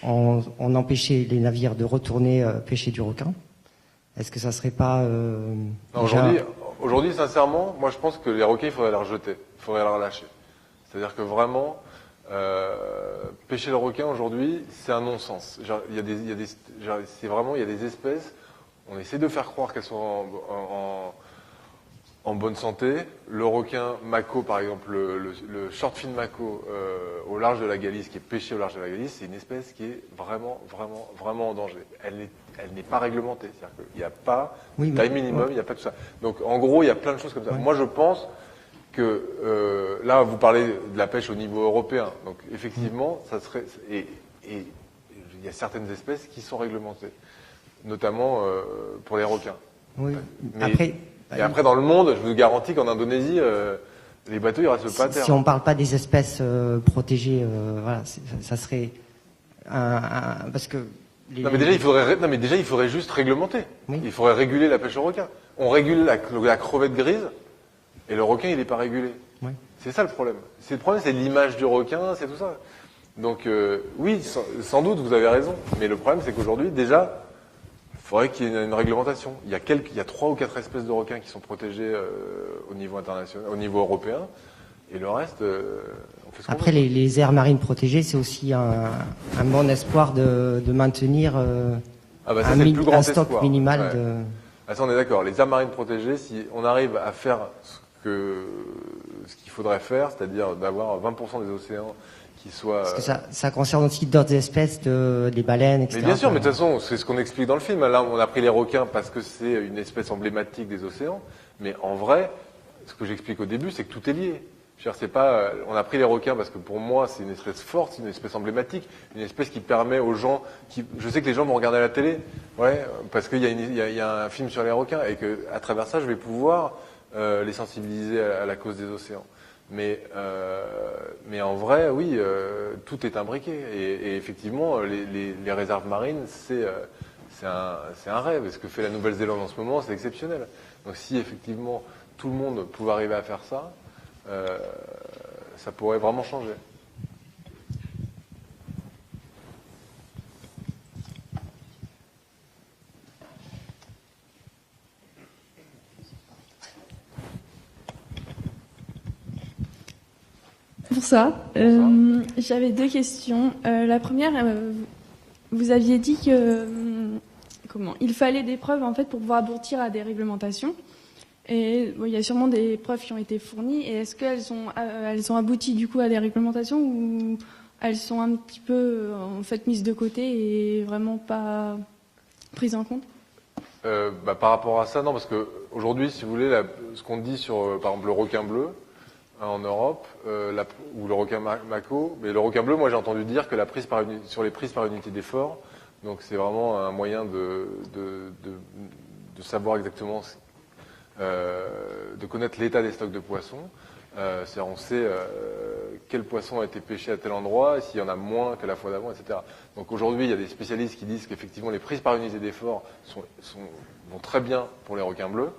on empêchait les navires de retourner pêcher du requin. Est-ce que ça serait pas Aujourd'hui, sincèrement, moi je pense que les requins, il faudrait les rejeter, il faudrait les relâcher. C'est-à-dire que vraiment, pêcher le requin aujourd'hui, c'est un non-sens. Il y a des espèces, on essaie de faire croire qu'elles sont en bonne santé. Le requin mako, par exemple, le short fin mako au large de la Galice, qui est pêché au large de la Galice, c'est une espèce qui est vraiment, vraiment, vraiment en danger. Elle n'est pas réglementée. C'est-à-dire qu'il n'y a pas de taille minimum, il n'y a pas tout ça. Donc, en gros, il y a plein de choses comme ça. Moi, je pense que là, vous parlez de la pêche au niveau européen. Donc, effectivement, ça serait... Et il y a certaines espèces qui sont réglementées, notamment pour les requins. Oui. Mais, après, dans le monde, je vous garantis qu'en Indonésie, les bateaux, ils restent pas à terre. Si on ne parle pas des espèces protégées, voilà, ça serait parce que... Non, mais déjà, il faudrait juste réglementer. Oui. Il faudrait réguler la pêche au requin. On régule la crevette grise, et le requin, il n'est pas régulé. Oui. C'est ça le problème. Le problème, c'est l'image du requin, c'est tout ça. Donc, oui, sans doute, vous avez raison. Mais le problème, c'est qu'aujourd'hui, déjà, il faudrait qu'il y ait une réglementation. Il y a 3 ou 4 espèces de requins qui sont protégées au niveau international, au niveau européen. Et le reste, on fait ce qu'on Après, veut. les aires marines protégées, c'est aussi un bon espoir de maintenir un stock espoir. minimal ouais. de... Ah, ça, on est d'accord. Les aires marines protégées, si on arrive à faire ce qu'il faudrait faire, c'est-à-dire d'avoir 20% des océans qui soient... Parce que ça concerne aussi d'autres espèces, des baleines, etc. Mais bien sûr, mais de toute façon, c'est ce qu'on explique dans le film. Là, on a pris les requins parce que c'est une espèce emblématique des océans. Mais en vrai, ce que j'explique au début, c'est que tout est lié. C'est pas, on a pris les requins parce que pour moi, c'est une espèce forte, c'est une espèce emblématique, une espèce qui permet aux gens je sais que les gens vont regarder à la télé, ouais, parce qu'il y a un film sur les requins et que, à travers ça, je vais pouvoir, les sensibiliser à la cause des océans. Mais en vrai, oui, tout est imbriqué. Et effectivement, les réserves marines, c'est un rêve. Et ce que fait la Nouvelle-Zélande en ce moment, c'est exceptionnel. Donc si effectivement tout le monde pouvait arriver à faire ça, ça pourrait vraiment changer. Bonsoir. J'avais 2 questions. La première, vous aviez dit que il fallait des preuves en fait pour pouvoir aboutir à des réglementations. Et il y a sûrement des preuves qui ont été fournies. Et est-ce qu'elles ont abouti du coup à des réglementations ou elles sont un petit peu en fait mises de côté et vraiment pas prises en compte? Par rapport à ça, non, parce que aujourd'hui, si vous voulez, ce qu'on dit sur, par exemple, le requin bleu en Europe, ou le requin mako, mais le requin bleu, moi j'ai entendu dire que sur les prises par unité d'effort, donc c'est vraiment un moyen de savoir exactement, de connaître l'état des stocks de poissons. On sait quel poisson a été pêché à tel endroit, et s'il y en a moins que la fois d'avant, etc. Donc aujourd'hui, il y a des spécialistes qui disent qu'effectivement les prises par unité d'effort vont très bien pour les requins bleus,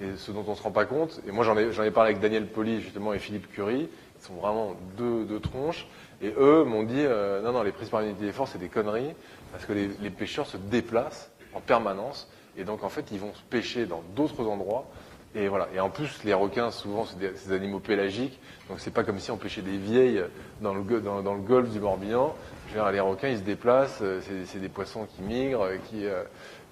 et ce dont on ne se rend pas compte, et moi j'en ai parlé avec Daniel Poli justement et Philippe Curie, ils sont vraiment deux tronches, et eux m'ont dit non, les prises par unité d'effort c'est des conneries, parce que les pêcheurs se déplacent en permanence, et donc en fait ils vont pêcher dans d'autres endroits. Et voilà. Et en plus, les requins, souvent, c'est des animaux pélagiques. Donc, c'est pas comme si on pêchait des vieilles dans le golfe du Morbihan. Je veux dire, les requins, ils se déplacent. C'est des poissons qui migrent,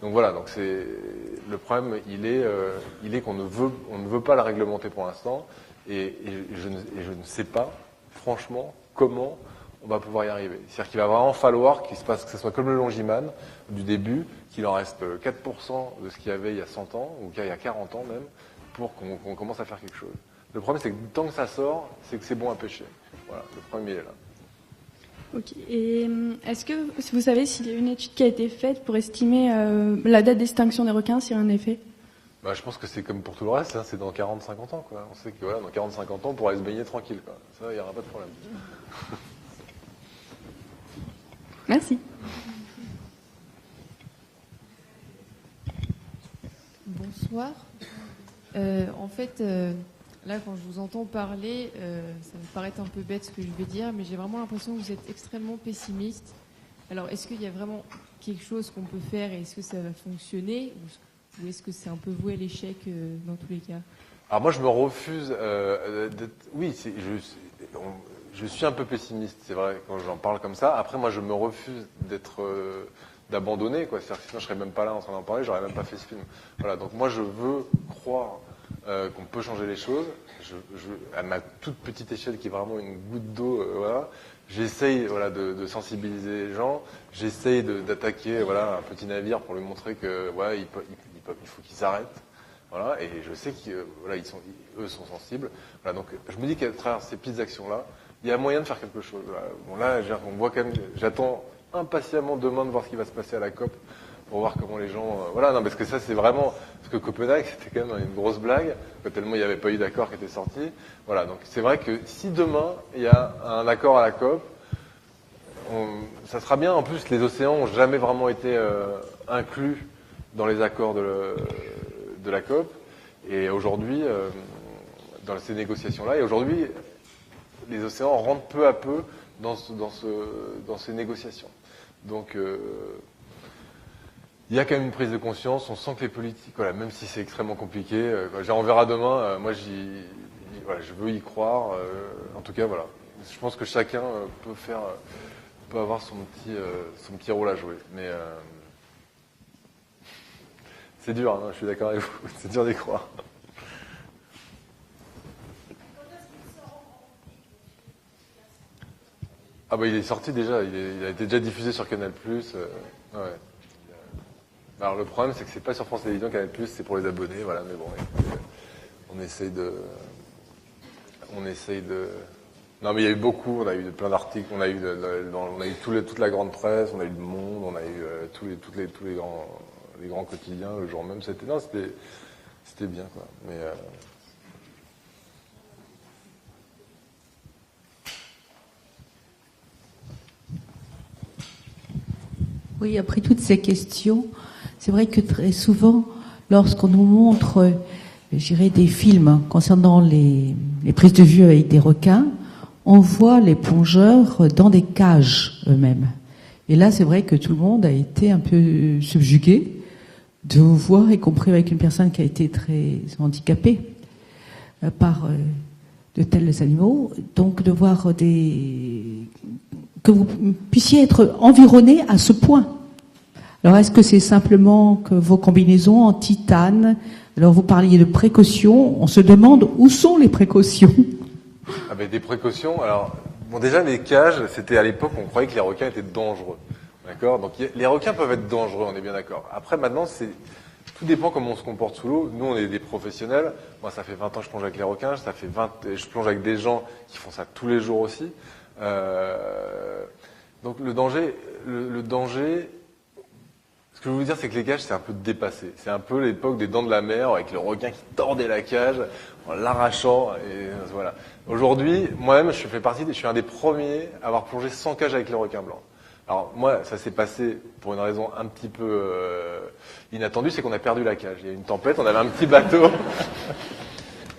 donc voilà. Donc le problème, il est qu'on ne veut pas la réglementer pour l'instant. Et je ne sais pas, franchement, comment on va pouvoir y arriver. C'est-à-dire qu'il va vraiment falloir que ce soit comme le Longiman du début, qu'il en reste 4% de ce qu'il y avait il y a 100 ans, ou il y a 40 ans même, pour qu'on commence à faire quelque chose. Le problème, c'est que tant que ça sort, c'est que c'est bon à pêcher. Voilà, le problème, il est là. Ok. Et est-ce que vous savez s'il y a une étude qui a été faite pour estimer la date d'extinction des requins, s'il y a un effet? Je pense que c'est comme pour tout le reste, hein, c'est dans 40-50 ans. Quoi. On sait que voilà, dans 40-50 ans, on pourra se baigner tranquille. Quoi. Ça, il n'y aura pas de problème. Merci. Bonsoir. En fait, là, quand je vous entends parler, ça me paraît un peu bête ce que je vais dire, mais j'ai vraiment l'impression que vous êtes extrêmement pessimiste. Alors, est-ce qu'il y a vraiment quelque chose qu'on peut faire et est-ce que ça va fonctionner ou est-ce que c'est un peu voué à l'échec dans tous les cas? Alors moi, je me refuse oui, je suis un peu pessimiste, c'est vrai, quand j'en parle comme ça. Après, moi, je me refuse d'abandonner, quoi. C'est-à-dire que sinon, je serais même pas là en train d'en parler, j'aurais même pas fait ce film. Voilà, donc moi, je veux croire qu'on peut changer les choses. À ma toute petite échelle, qui est vraiment une goutte d'eau, voilà, j'essaye de sensibiliser les gens. J'essaye d'attaquer un petit navire pour lui montrer que il faut qu'il s'arrête. Voilà, et je sais qu'eux sont sensibles. Voilà, donc je me dis qu'à travers ces petites actions-là, il y a moyen de faire quelque chose. Voilà. Bon, là, on voit quand même. J'attends impatiemment demain de voir ce qui va se passer à la COP pour voir comment les gens. Parce que ça, c'est vraiment. Parce que Copenhague, c'était quand même une grosse blague, tellement il n'y avait pas eu d'accord qui était sorti. Voilà, donc c'est vrai que si demain il y a un accord à la COP, ça sera bien. En plus, les océans n'ont jamais vraiment été inclus dans les accords de la COP. Et aujourd'hui, dans ces négociations-là, les océans rentrent peu à peu dans ces négociations. Donc, il y a quand même une prise de conscience. On sent que les politiques, même si c'est extrêmement compliqué, on verra demain. Moi, je veux y croire. En tout cas, voilà. Je pense que chacun peut avoir son petit rôle à jouer. Mais c'est dur, hein, je suis d'accord avec vous. C'est dur d'y croire. Ah il est sorti déjà. Il a été déjà diffusé sur Canal+. Ouais. Alors le problème, c'est que c'est pas sur France Télévisions, Canal+, c'est pour les abonnés, voilà. Mais bon, on essaye de. Non, mais il y a eu beaucoup. On a eu plein d'articles. On a eu toute la grande presse. On a eu Le Monde. On a eu tous les grands quotidiens le jour même. C'était bien, quoi. Mais Oui, après toutes ces questions, c'est vrai que très souvent, lorsqu'on nous montre, je dirais, des films concernant les prises de vue avec des requins, on voit les plongeurs dans des cages eux-mêmes. Et là, c'est vrai que tout le monde a été un peu subjugué de voir, y compris avec une personne qui a été très handicapée par de tels animaux, donc de voir que vous puissiez être environné à ce point. Alors, est-ce que c'est simplement que vos combinaisons en titane? Alors, vous parliez de précautions. On se demande où sont les précautions? Des précautions. Alors, déjà, les cages, c'était à l'époque, on croyait que les requins étaient dangereux. D'accord? Donc, les requins peuvent être dangereux, on est bien d'accord. Après, maintenant, tout dépend comment on se comporte sous l'eau. Nous, on est des professionnels. Moi, ça fait 20 ans que je plonge avec les requins. Je plonge avec des gens qui font ça tous les jours aussi. Donc, le danger, ce que je veux vous dire, c'est que les cages, c'est un peu dépassé. C'est un peu l'époque des Dents de la Mer, avec le requin qui tordait la cage en l'arrachant. Et voilà. Aujourd'hui, moi-même, je suis un des premiers à avoir plongé sans cage avec les requins blancs. Alors moi, ça s'est passé pour une raison un petit peu inattendue, c'est qu'on a perdu la cage. Il y a eu une tempête, on avait un petit bateau.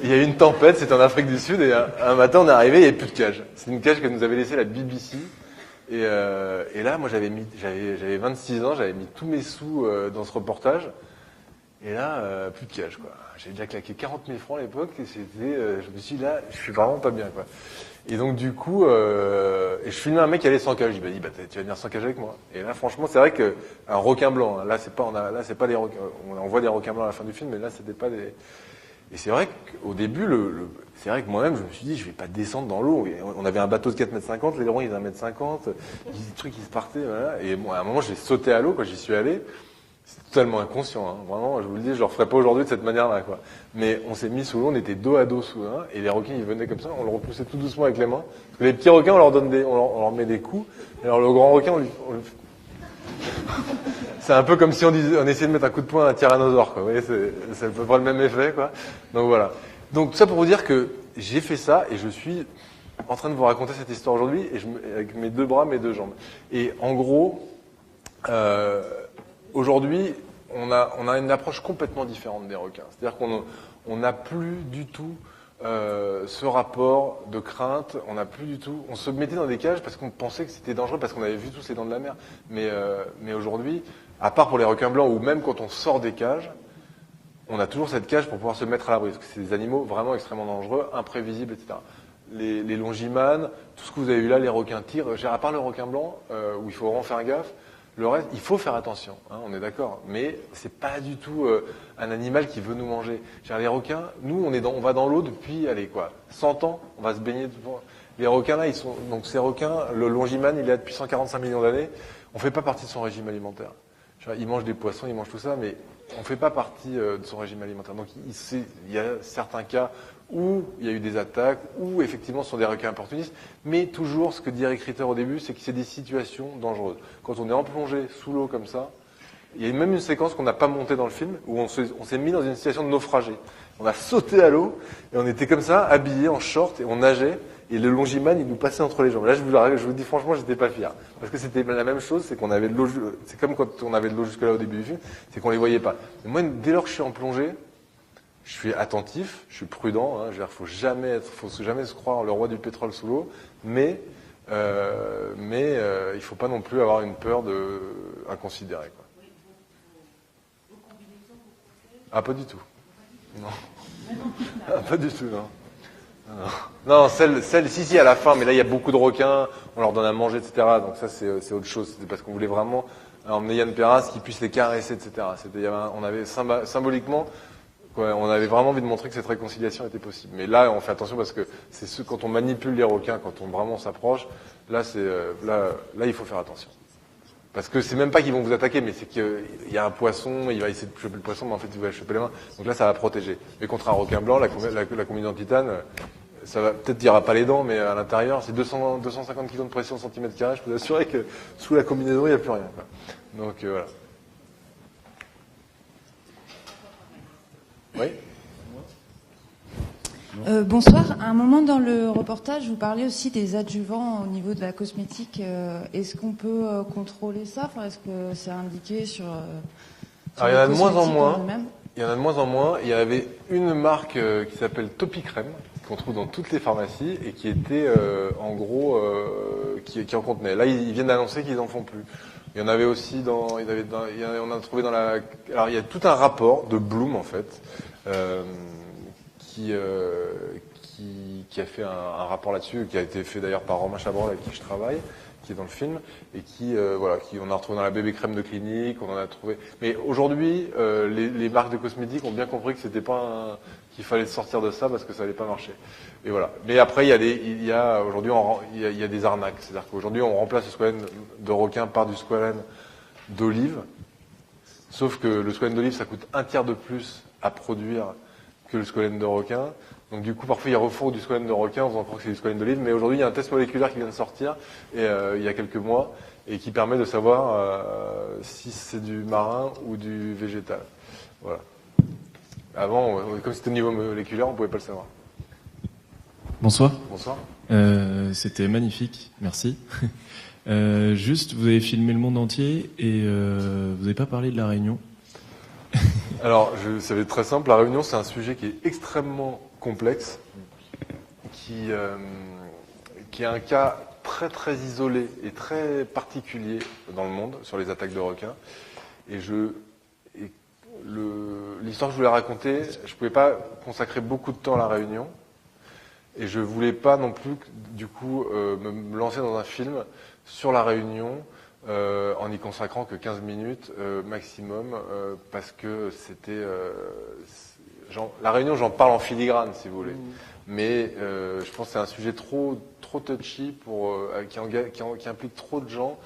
Il y a eu une tempête, c'était en Afrique du Sud, et un matin, on est arrivé, il n'y avait plus de cage. C'est une cage que nous avait laissée la BBC. Et là, moi, j'avais 26 ans, j'avais mis tous mes sous dans ce reportage. Et là, plus de cage, quoi. J'ai déjà claqué 40 000 francs à l'époque, et je me suis dit, là, je suis vraiment pas bien, quoi. Et donc, du coup, et je filmais un mec qui allait sans cage. Il m'a dit, tu vas venir sans cage avec moi. Et là, franchement, c'est vrai qu'un requin blanc, hein, là, c'est pas des requins, on voit des requins blancs à la fin du film, mais là, c'était pas des. Et c'est vrai qu'au début, c'est vrai que moi-même, je me suis dit, je vais pas descendre dans l'eau. On avait un bateau de 4,50 m, l'aileron, il faisait 1,50 m, des trucs qui se partaient, voilà. Et bon, à un moment, j'ai sauté à l'eau, quand j'y suis allé. C'est totalement inconscient, hein. Vraiment, je vous le dis, je le referai pas aujourd'hui de cette manière-là, quoi. Mais on s'est mis sous l'eau, on était dos à dos sous l'eau, et les requins, ils venaient comme ça, on le repoussait tout doucement avec les mains. Parce que les petits requins, on leur met des coups, et alors le grand requin, c'est un peu comme si on essayait de mettre un coup de poing à un tyrannosaure, quoi. Vous voyez, c'est à peu près le même effet, quoi. Donc voilà. Donc tout ça pour vous dire que j'ai fait ça, et je suis en train de vous raconter cette histoire aujourd'hui, avec mes deux bras, mes deux jambes. Et en gros, aujourd'hui, on a une approche complètement différente des requins. C'est-à-dire qu'on n'a plus du tout ce rapport de crainte. On n'a plus du tout. On se mettait dans des cages parce qu'on pensait que c'était dangereux, parce qu'on avait vu tous ces Dents de la Mer. Mais aujourd'hui, à part pour les requins blancs, ou même quand on sort des cages, on a toujours cette cage pour pouvoir se mettre à l'abri, parce que c'est des animaux vraiment extrêmement dangereux, imprévisibles, etc. Les longimanes, tout ce que vous avez vu là, les requins tigres, à part le requin blanc, où il faut vraiment faire gaffe. Le reste, il faut faire attention, hein, on est d'accord. Mais c'est pas du tout un animal qui veut nous manger. Les requins, nous, on va dans l'eau depuis, 100 ans, on va se baigner devant. Les requins là, donc ces requins, le longimane, il est là depuis 145 millions d'années. On fait pas partie de son régime alimentaire. Il mange des poissons, il mange tout ça, mais on fait pas partie de son régime alimentaire. Donc il y a certains cas où il y a eu des attaques, où effectivement ce sont des requins opportunistes, mais toujours ce que dit Eric Ritter au début, c'est que c'est des situations dangereuses. Quand on est en plongée sous l'eau comme ça, il y a même une séquence qu'on n'a pas montée dans le film, où on s'est mis dans une situation de naufragé. On a sauté à l'eau, et on était comme ça, habillés en short, et on nageait, et le longimane, il nous passait entre les jambes. Là, je vous dis franchement, j'étais pas fier. Parce que c'était la même chose, c'est qu'on avait de l'eau, c'est comme quand on avait de l'eau jusque-là au début du film, c'est qu'on les voyait pas. Mais moi, dès lors que je suis en plongée, je suis attentif, je suis prudent, hein, faut jamais se croire le roi du pétrole sous l'eau, mais il faut pas non plus avoir une peur inconsidérée, quoi. Ah, pas du tout. Non. Ah, pas du tout, non. Non, celle, si, à la fin, mais là, il y a beaucoup de requins, on leur donne à manger, etc. Donc ça, c'est autre chose. C'était parce qu'on voulait vraiment emmener Yann Perras qui puisse les caresser, etc. On avait symboliquement, on avait vraiment envie de montrer que cette réconciliation était possible. Mais là, on fait attention parce que quand on manipule les requins, quand on vraiment s'approche, là, il faut faire attention. Parce que c'est même pas qu'ils vont vous attaquer, mais c'est qu'il y a un poisson, il va essayer de choper le poisson, mais en fait, il va choper les mains. Donc là, ça va protéger. Mais contre un requin blanc, la combinaison titane, ça va peut-être, il n'y aura pas les dents, mais à l'intérieur, c'est 250 kg de pression au centimètre carré. Je peux vous assurer que sous la combinaison, il n'y a plus rien, quoi. Donc, voilà. Oui? Bonsoir. À un moment dans le reportage, vous parlez aussi des adjuvants au niveau de la cosmétique. Est-ce qu'on peut contrôler ça? Est-ce que c'est indiqué sur Alors, il y en a de moins en moins. Il y en a de moins en moins. Il y avait une marque qui s'appelle Topicrème, qu'on trouve dans toutes les pharmacies et qui était, en gros, qui en contenait. Là, ils viennent d'annoncer qu'ils n'en font plus. Il y en avait aussi on a trouvé alors, il y a tout un rapport de Bloom, en fait, qui a fait un rapport là-dessus, qui a été fait d'ailleurs par Romain Chabrol avec qui je travaille, qui est dans le film, et qui on a retrouvé dans la bébé crème de Clinique, on en a trouvé. Mais aujourd'hui, les marques de cosmétiques ont bien compris que c'était pas qu'il fallait sortir de ça parce que ça allait pas marcher. Et voilà. Mais après, aujourd'hui, il y a des arnaques. C'est-à-dire qu'aujourd'hui, on remplace le squalène de requin par du squalène d'olive. Sauf que le squalène d'olive, ça coûte 1/3 de plus à produire que le squalène de requin. Donc du coup, parfois, ils refont du squalène de requin en faisant croire que c'est du squalène d'olive. Mais aujourd'hui, il y a un test moléculaire qui vient de sortir, il y a quelques mois, et qui permet de savoir si c'est du marin ou du végétal. Voilà. Avant, comme c'était au niveau moléculaire, on ne pouvait pas le savoir. Bonsoir. Bonsoir. C'était magnifique, merci. Juste, vous avez filmé le monde entier et vous n'avez pas parlé de La Réunion. Alors, ça va être très simple. La Réunion, c'est un sujet qui est extrêmement complexe, qui est un cas très très isolé et très particulier dans le monde sur les attaques de requins. Et l'histoire que je voulais raconter, je ne pouvais pas consacrer beaucoup de temps à La Réunion. Et je voulais pas non plus, du coup, me lancer dans un film sur La Réunion en y consacrant que 15 minutes maximum, parce que c'était... La Réunion, j'en parle en filigrane, si vous voulez. Mais je pense que c'est un sujet trop touchy qui implique trop de gens.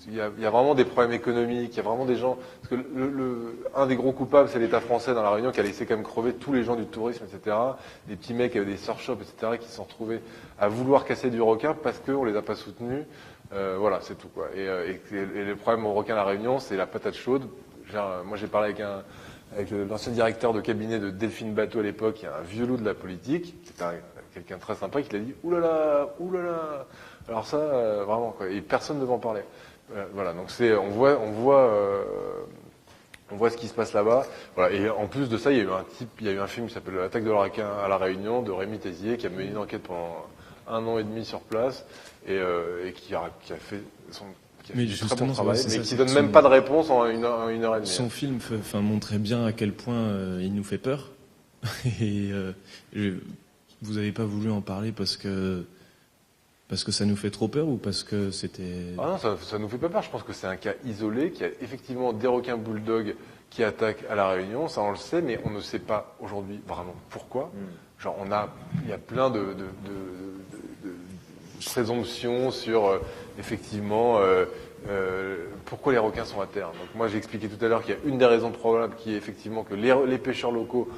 Il y a vraiment des problèmes économiques, il y a vraiment des gens... Parce que un des gros coupables, c'est l'État français dans La Réunion qui a laissé quand même crever tous les gens du tourisme, etc. Des petits mecs avec des surf shops, etc. qui se sont retrouvés à vouloir casser du requin parce qu'on les a pas soutenus. Voilà, c'est tout, quoi. Et le problème au requin à La Réunion, c'est la patate chaude. Moi, j'ai parlé avec l'ancien directeur de cabinet de Delphine Bateau à l'époque, il y a un vieux loup de la politique, qui était quelqu'un de très sympa, qui l'a dit « Oulala, oulala ». Alors ça, vraiment, quoi. Et personne ne veut en parler. Voilà, donc on voit ce qui se passe là-bas. Voilà, et en plus de ça, il y a eu un film qui s'appelle L'attaque de requin à La Réunion de Rémi Tézier, qui a mené une enquête pendant 1 an et demi sur place et qui a fait du très bon travail, mais qui donne même pas de réponse en une heure et demie. Son film montrait bien à quel point il nous fait peur. Et vous n'avez pas voulu en parler parce que Parce que ça nous fait trop peur ou parce que c'était... Ah non, ça nous fait pas peur. Je pense que c'est un cas isolé, qu'il y a effectivement des requins bulldogs qui attaquent à La Réunion. Ça, on le sait, mais on ne sait pas aujourd'hui vraiment pourquoi. Genre, il y a plein de présomptions sur, effectivement, pourquoi les requins sont à terre. Donc moi, j'ai expliqué tout à l'heure qu'il y a une des raisons probables qui est effectivement que les pêcheurs locaux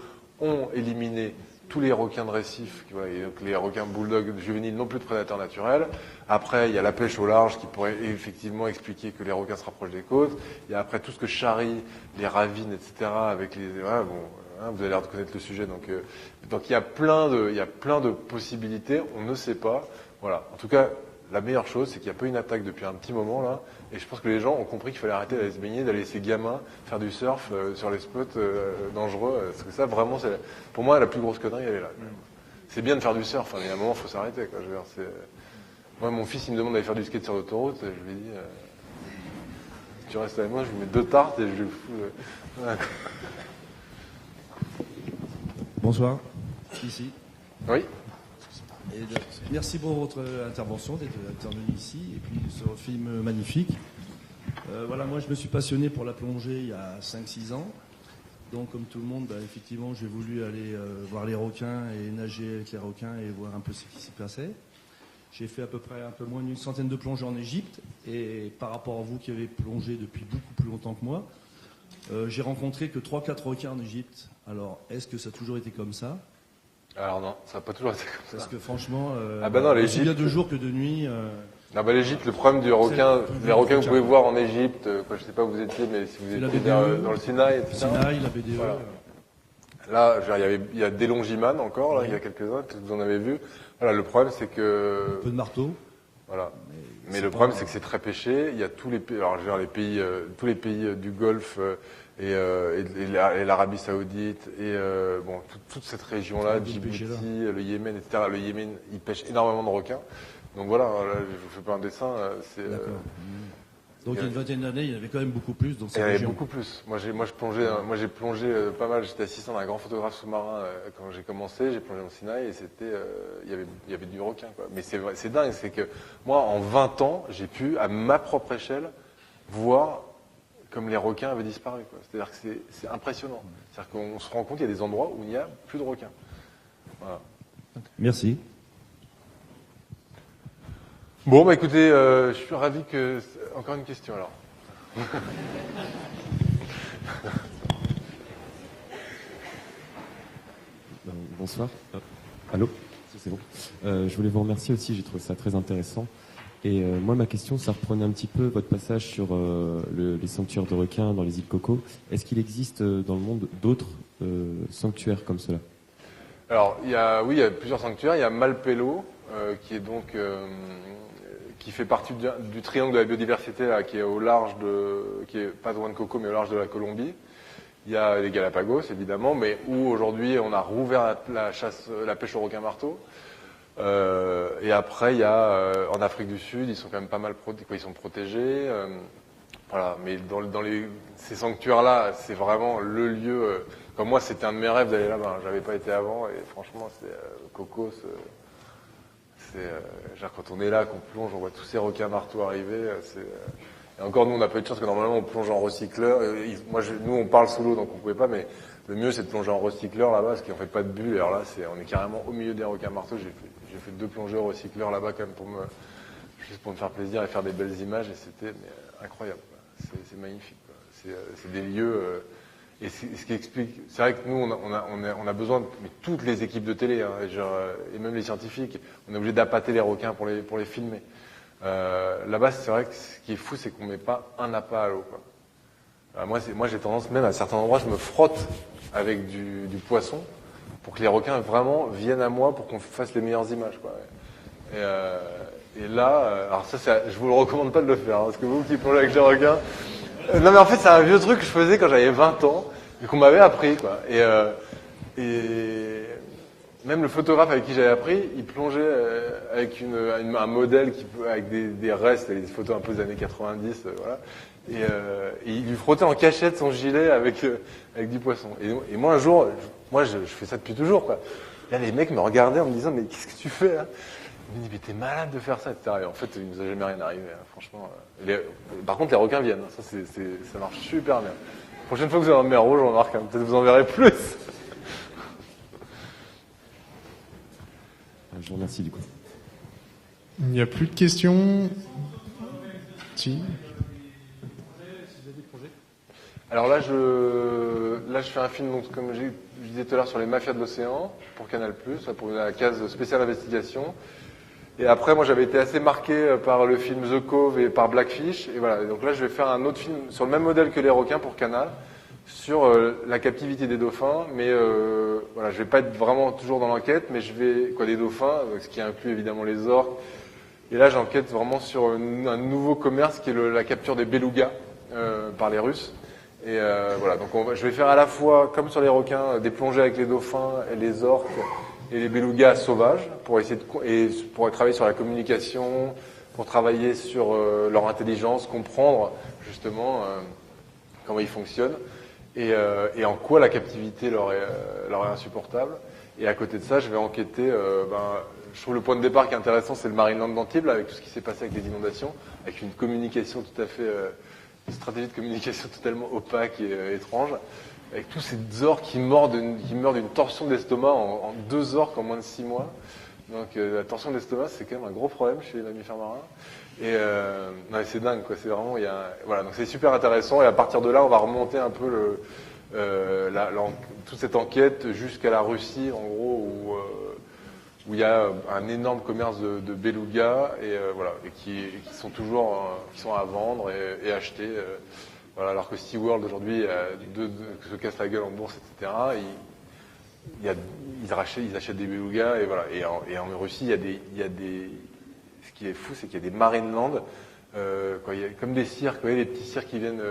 ont éliminé tous les requins de récif, et donc les requins bulldogs juvéniles n'ont plus de prédateurs naturels. Après, il y a la pêche au large qui pourrait effectivement expliquer que les requins se rapprochent des côtes. Il y a après tout ce que charrie les ravines, etc. Avec les, ouais, bon, hein, vous avez l'air de connaître le sujet. Donc il y a plein de possibilités. On ne sait pas. Voilà. En tout cas, la meilleure chose, c'est qu'il n'y a pas une attaque depuis un petit moment là. Et je pense que les gens ont compris qu'il fallait arrêter d'aller se baigner, d'aller laisser gamins faire du surf sur les spots dangereux. Parce que ça, vraiment, c'est pour moi la plus grosse connerie, elle est là. C'est bien de faire du surf, mais à un moment, il faut s'arrêter. Quoi. Je veux dire, moi, mon fils, il me demande d'aller faire du skate sur l'autoroute. Je lui dis, si tu restes avec moi, je lui mets 2 tartes et je lui fous. Bonsoir. Ici. Oui. Et merci pour votre intervention, d'être intervenu ici, et puis ce film magnifique. Voilà, moi je me suis passionné pour la plongée il y a 5-6 ans. Donc comme tout le monde, effectivement, j'ai voulu aller voir les requins et nager avec les requins et voir un peu ce qui s'y passait. J'ai fait à peu près un peu moins d'une centaine de plongées en Égypte, et par rapport à vous qui avez plongé depuis beaucoup plus longtemps que moi, j'ai rencontré que 3-4 requins en Égypte. Alors, est-ce que ça a toujours été comme ça ? Alors non, ça n'a pas toujours été comme ça. Parce que franchement, non, aussi bien de jour que de nuit. Non, l'Égypte, le problème du requin, les requins que vous pouvez voir en Égypte, je sais pas où vous étiez, mais si vous étiez dans le Sinaï, etc. Sinaï, la BDE. Voilà. Là, il y a des longimanes encore, là, il y a quelques-uns, peut-être que vous en avez vu. Voilà, le problème, c'est que... Un peu de marteau. Voilà. Mais le problème, c'est que c'est très pêché. Il y a tous les pays, alors je veux dire, tous les pays du Golfe, et l'Arabie Saoudite, et toute cette région-là, Djibouti, le Yémen, etc. Le Yémen, ils pêchent énormément de requins. Donc voilà, là, je vous fais pas un dessin. Donc il y a une vingtaine d'années, il y en avait quand même beaucoup plus dans cette région. Il y avait région. beaucoup plus. Moi j'ai plongé pas mal. J'étais assistant d'un grand photographe sous-marin quand j'ai commencé. J'ai plongé dans le Sinaï et c'était, il y avait du requin, quoi. Mais c'est dingue, c'est que moi en 20 ans, j'ai pu à ma propre échelle voir comme les requins avaient disparu, quoi. C'est-à-dire que c'est impressionnant. C'est-à-dire qu'on se rend compte qu'il y a des endroits où il n'y a plus de requins. Voilà. Merci. Bon, écoutez, je suis ravi que... Encore une question, alors. Bonsoir. Allô ? C'est bon. Je voulais vous remercier aussi, j'ai trouvé ça très intéressant. Et moi, ma question, ça reprenait un petit peu votre passage sur les sanctuaires de requins dans les îles Coco. Est-ce qu'il existe dans le monde d'autres sanctuaires comme cela ? Alors, il y a plusieurs sanctuaires. Il y a Malpelo, qui est donc... qui fait partie du triangle de la biodiversité, là, qui est au large qui est pas loin de Coco, mais au large de la Colombie. Il y a les Galapagos, évidemment, mais où aujourd'hui on a rouvert la pêche au requin-marteau. Et après, il y a en Afrique du Sud, ils sont quand même pas mal ils sont protégés. Voilà, mais ces sanctuaires-là, c'est vraiment le lieu. Comme moi, c'était un de mes rêves d'aller là-bas. J'avais pas été avant, et franchement, c'est Coco. Genre quand on est là, qu'on plonge, on voit tous ces requins marteaux arriver. Et encore, nous, on n'a pas eu de chance, parce que normalement, on plonge en recycleur. Nous, on parle sous l'eau, donc on pouvait pas, mais le mieux, c'est de plonger en recycleur là-bas, parce qu'on fait pas de bulles. Alors là, on est carrément au milieu des requins marteaux. J'ai fait 2 plongées au recycleur là-bas, quand même, juste pour me faire plaisir et faire des belles images, et c'était incroyable. C'est magnifique, quoi. C'est des lieux. Et ce qui explique, c'est vrai que nous, on a besoin, mais toutes les équipes de télé, hein, et même les scientifiques, on est obligé d'appâter les requins pour les filmer. Là-bas, c'est vrai que ce qui est fou, c'est qu'on met pas un appât à l'eau, quoi. Moi, j'ai tendance, même à certains endroits, je me frotte avec du poisson pour que les requins vraiment viennent à moi pour qu'on fasse les meilleures images, quoi. Et là, alors ça, je vous le recommande pas de le faire, hein, parce que vous qui plongez avec les requins. Non, mais en fait, c'est un vieux truc que je faisais quand j'avais 20 ans, et qu'on m'avait appris, quoi. Et même le photographe avec qui j'avais appris, il plongeait avec un modèle avec des restes, des photos un peu des années 90, voilà. Et il lui frottait en cachette son gilet avec du poisson. Et moi, un jour, je fais ça depuis toujours, quoi. Là, les mecs me regardaient en me disant, mais qu'est-ce que tu fais, là? Il me dit, mais t'es malade de faire ça, etc. Et en fait, il nous a jamais rien arrivé, hein, franchement. Par contre, les requins viennent, ça, ça marche super bien. La prochaine fois que vous avez en mer Rouge, remarque, hein, peut-être vous en verrez plus. Je vous remercie du coup. Il n'y a plus de questions. Si. Alors là, je fais un film, donc, comme je disais tout à l'heure, sur les mafias de l'océan, pour Canal+, pour la case spéciale investigation. Et après, moi, j'avais été assez marqué par le film The Cove et par Blackfish. Et voilà. Et donc là, je vais faire un autre film sur le même modèle que Les Requins pour Canal, sur la captivité des dauphins. Mais voilà, je vais pas être vraiment toujours dans l'enquête, mais je vais des dauphins, ce qui inclut évidemment les orques. Et là, j'enquête vraiment sur un nouveau commerce qui est la capture des belugas par les Russes. Et voilà, donc je vais faire à la fois, comme sur les requins, des plongées avec les dauphins et les orques et les belugas sauvages pour essayer pour travailler sur la communication, pour travailler sur leur intelligence, comprendre justement comment ils fonctionnent et en quoi la captivité leur est insupportable. Et à côté de ça, je vais enquêter. Je trouve le point de départ qui est intéressant, c'est le Marineland d'Antibes, avec tout ce qui s'est passé avec les inondations, avec une communication tout à fait, une stratégie de communication totalement opaque et étrange, avec tous ces orques qui meurent d'une torsion d'estomac en 2 orques en moins de 6 mois. Donc la torsion d'estomac, c'est quand même un gros problème chez les mammifères marins. Et c'est dingue, quoi. C'est vraiment, voilà, donc c'est super intéressant. Et à partir de là, on va remonter un peu toute cette enquête jusqu'à la Russie, en gros, où il y a un énorme commerce de belugas et voilà, et qui sont toujours qui sont à vendre et acheter. Voilà, alors que SeaWorld aujourd'hui se casse la gueule en bourse, etc. Ils achètent des belugas et voilà. Et en Russie, il y a des. Ce qui est fou, c'est qu'il y a des Marineland. Il y a comme des cirques, vous voyez, les petits cirques qui viennent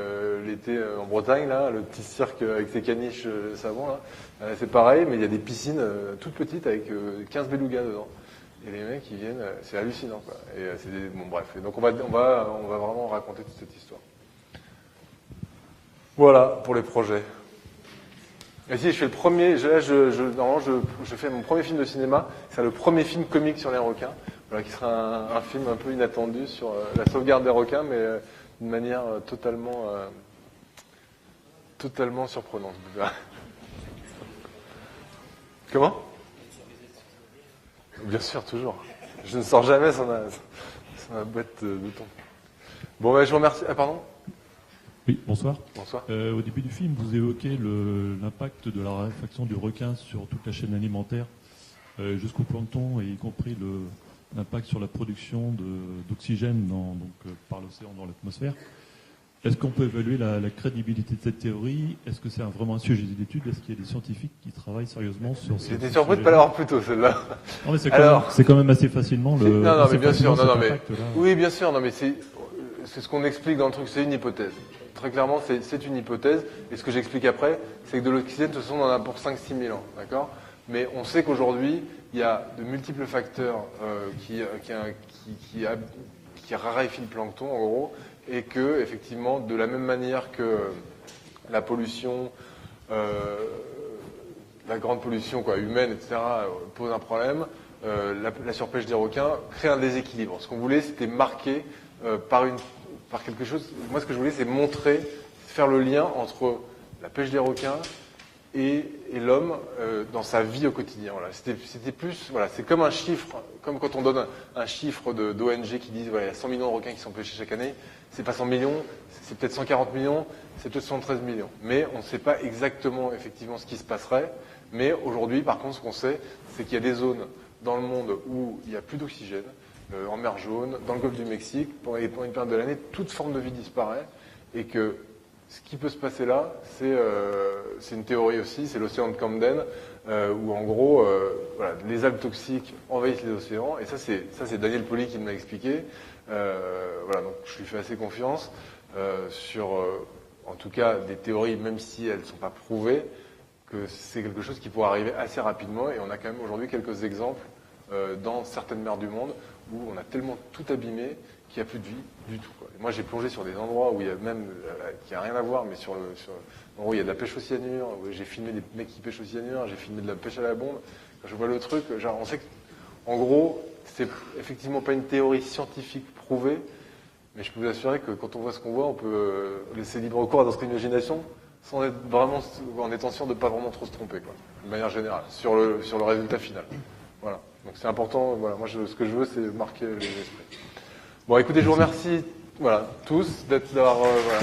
l'été en Bretagne, là, le petit cirque avec ses caniches savon, là, c'est pareil, mais il y a des piscines toutes petites avec 15 belugas dedans. Et les mecs, ils viennent, c'est hallucinant, quoi. Et bon, bref. Et donc on va vraiment raconter toute cette histoire. Voilà pour les projets. Et si je fais le premier, normalement je fais mon premier film de cinéma, c'est le premier film comique sur les requins. Voilà, qui sera un film un peu inattendu sur la sauvegarde des requins, mais d'une manière totalement surprenante. Comment ? Bien sûr, toujours. Je ne sors jamais sans ma boîte de thon. Bon, je vous remercie. Ah, pardon ? Oui, bonsoir. Bonsoir. Au début du film, vous évoquez l'impact de la raréfaction du requin sur toute la chaîne alimentaire, jusqu'au plancton, et y compris l'impact sur la production d'oxygène par l'océan dans l'atmosphère. Est-ce qu'on peut évaluer la crédibilité de cette théorie ? Est-ce que c'est vraiment un sujet d'étude ? Est-ce qu'il y a des scientifiques qui travaillent sérieusement sur ces J'étais surpris de ne pas l'avoir plus tôt, celle-là. Non, mais c'est quand même assez facilement Non, mais bien sûr, oui, bien sûr, non, mais c'est ce qu'on explique dans le truc, c'est une hypothèse. Très clairement, c'est une hypothèse. Et ce que j'explique après, c'est que de l'oxygène, de toute façon, on en a pour 5-6 000 ans, d'accord ? Mais on sait qu'aujourd'hui, il y a de multiples facteurs qui raréfient le plancton, en gros, et que, effectivement, de la même manière que la pollution, la grande pollution humaine, etc., pose un problème, la surpêche des requins crée un déséquilibre. Ce qu'on voulait, c'était marquer par quelque chose. Moi, ce que je voulais, c'est montrer, faire le lien entre la pêche des requins et l'homme dans sa vie au quotidien. Voilà. C'était plus, voilà, c'est comme un chiffre, comme quand on donne un chiffre d'ONG qui disent, voilà, il y a 100 millions de requins qui sont pêchés chaque année. C'est pas 100 millions, c'est peut-être 140 millions, c'est peut-être 73 millions. Mais on ne sait pas exactement, effectivement, ce qui se passerait. Mais aujourd'hui, par contre, ce qu'on sait, c'est qu'il y a des zones dans le monde où il n'y a plus d'oxygène, en mer Jaune, dans le golfe du Mexique, pendant une période de l'année, toute forme de vie disparaît, et que ce qui peut se passer là, c'est une théorie aussi, c'est l'océan de Camden, où en gros, voilà, les algues toxiques envahissent les océans, et ça c'est Daniel Pauly qui me l'a expliqué. Voilà, donc je lui fais assez confiance sur, en tout cas, des théories, même si elles ne sont pas prouvées, que c'est quelque chose qui pourrait arriver assez rapidement, et on a quand même aujourd'hui quelques exemples dans certaines mers du monde où on a tellement tout abîmé qu'il n'y a plus de vie du tout, quoi. Moi, j'ai plongé sur des endroits où il y a même, qui n'a rien à voir, mais en gros, il y a de la pêche au cyanure, où j'ai filmé des mecs qui pêchent au cyanure, j'ai filmé de la pêche à la bombe. Quand je vois le truc, genre, on sait que, en gros, c'est effectivement pas une théorie scientifique prouvée, mais je peux vous assurer que quand on voit ce qu'on voit, on peut laisser libre cours à notre imagination sans être vraiment, en étant sûr de ne pas vraiment trop se tromper, quoi, de manière générale, sur le résultat final. Voilà. Donc c'est important, voilà, moi ce que je veux, c'est marquer les esprits. Bon, écoutez, je vous remercie, voilà, tous d'avoir, voilà,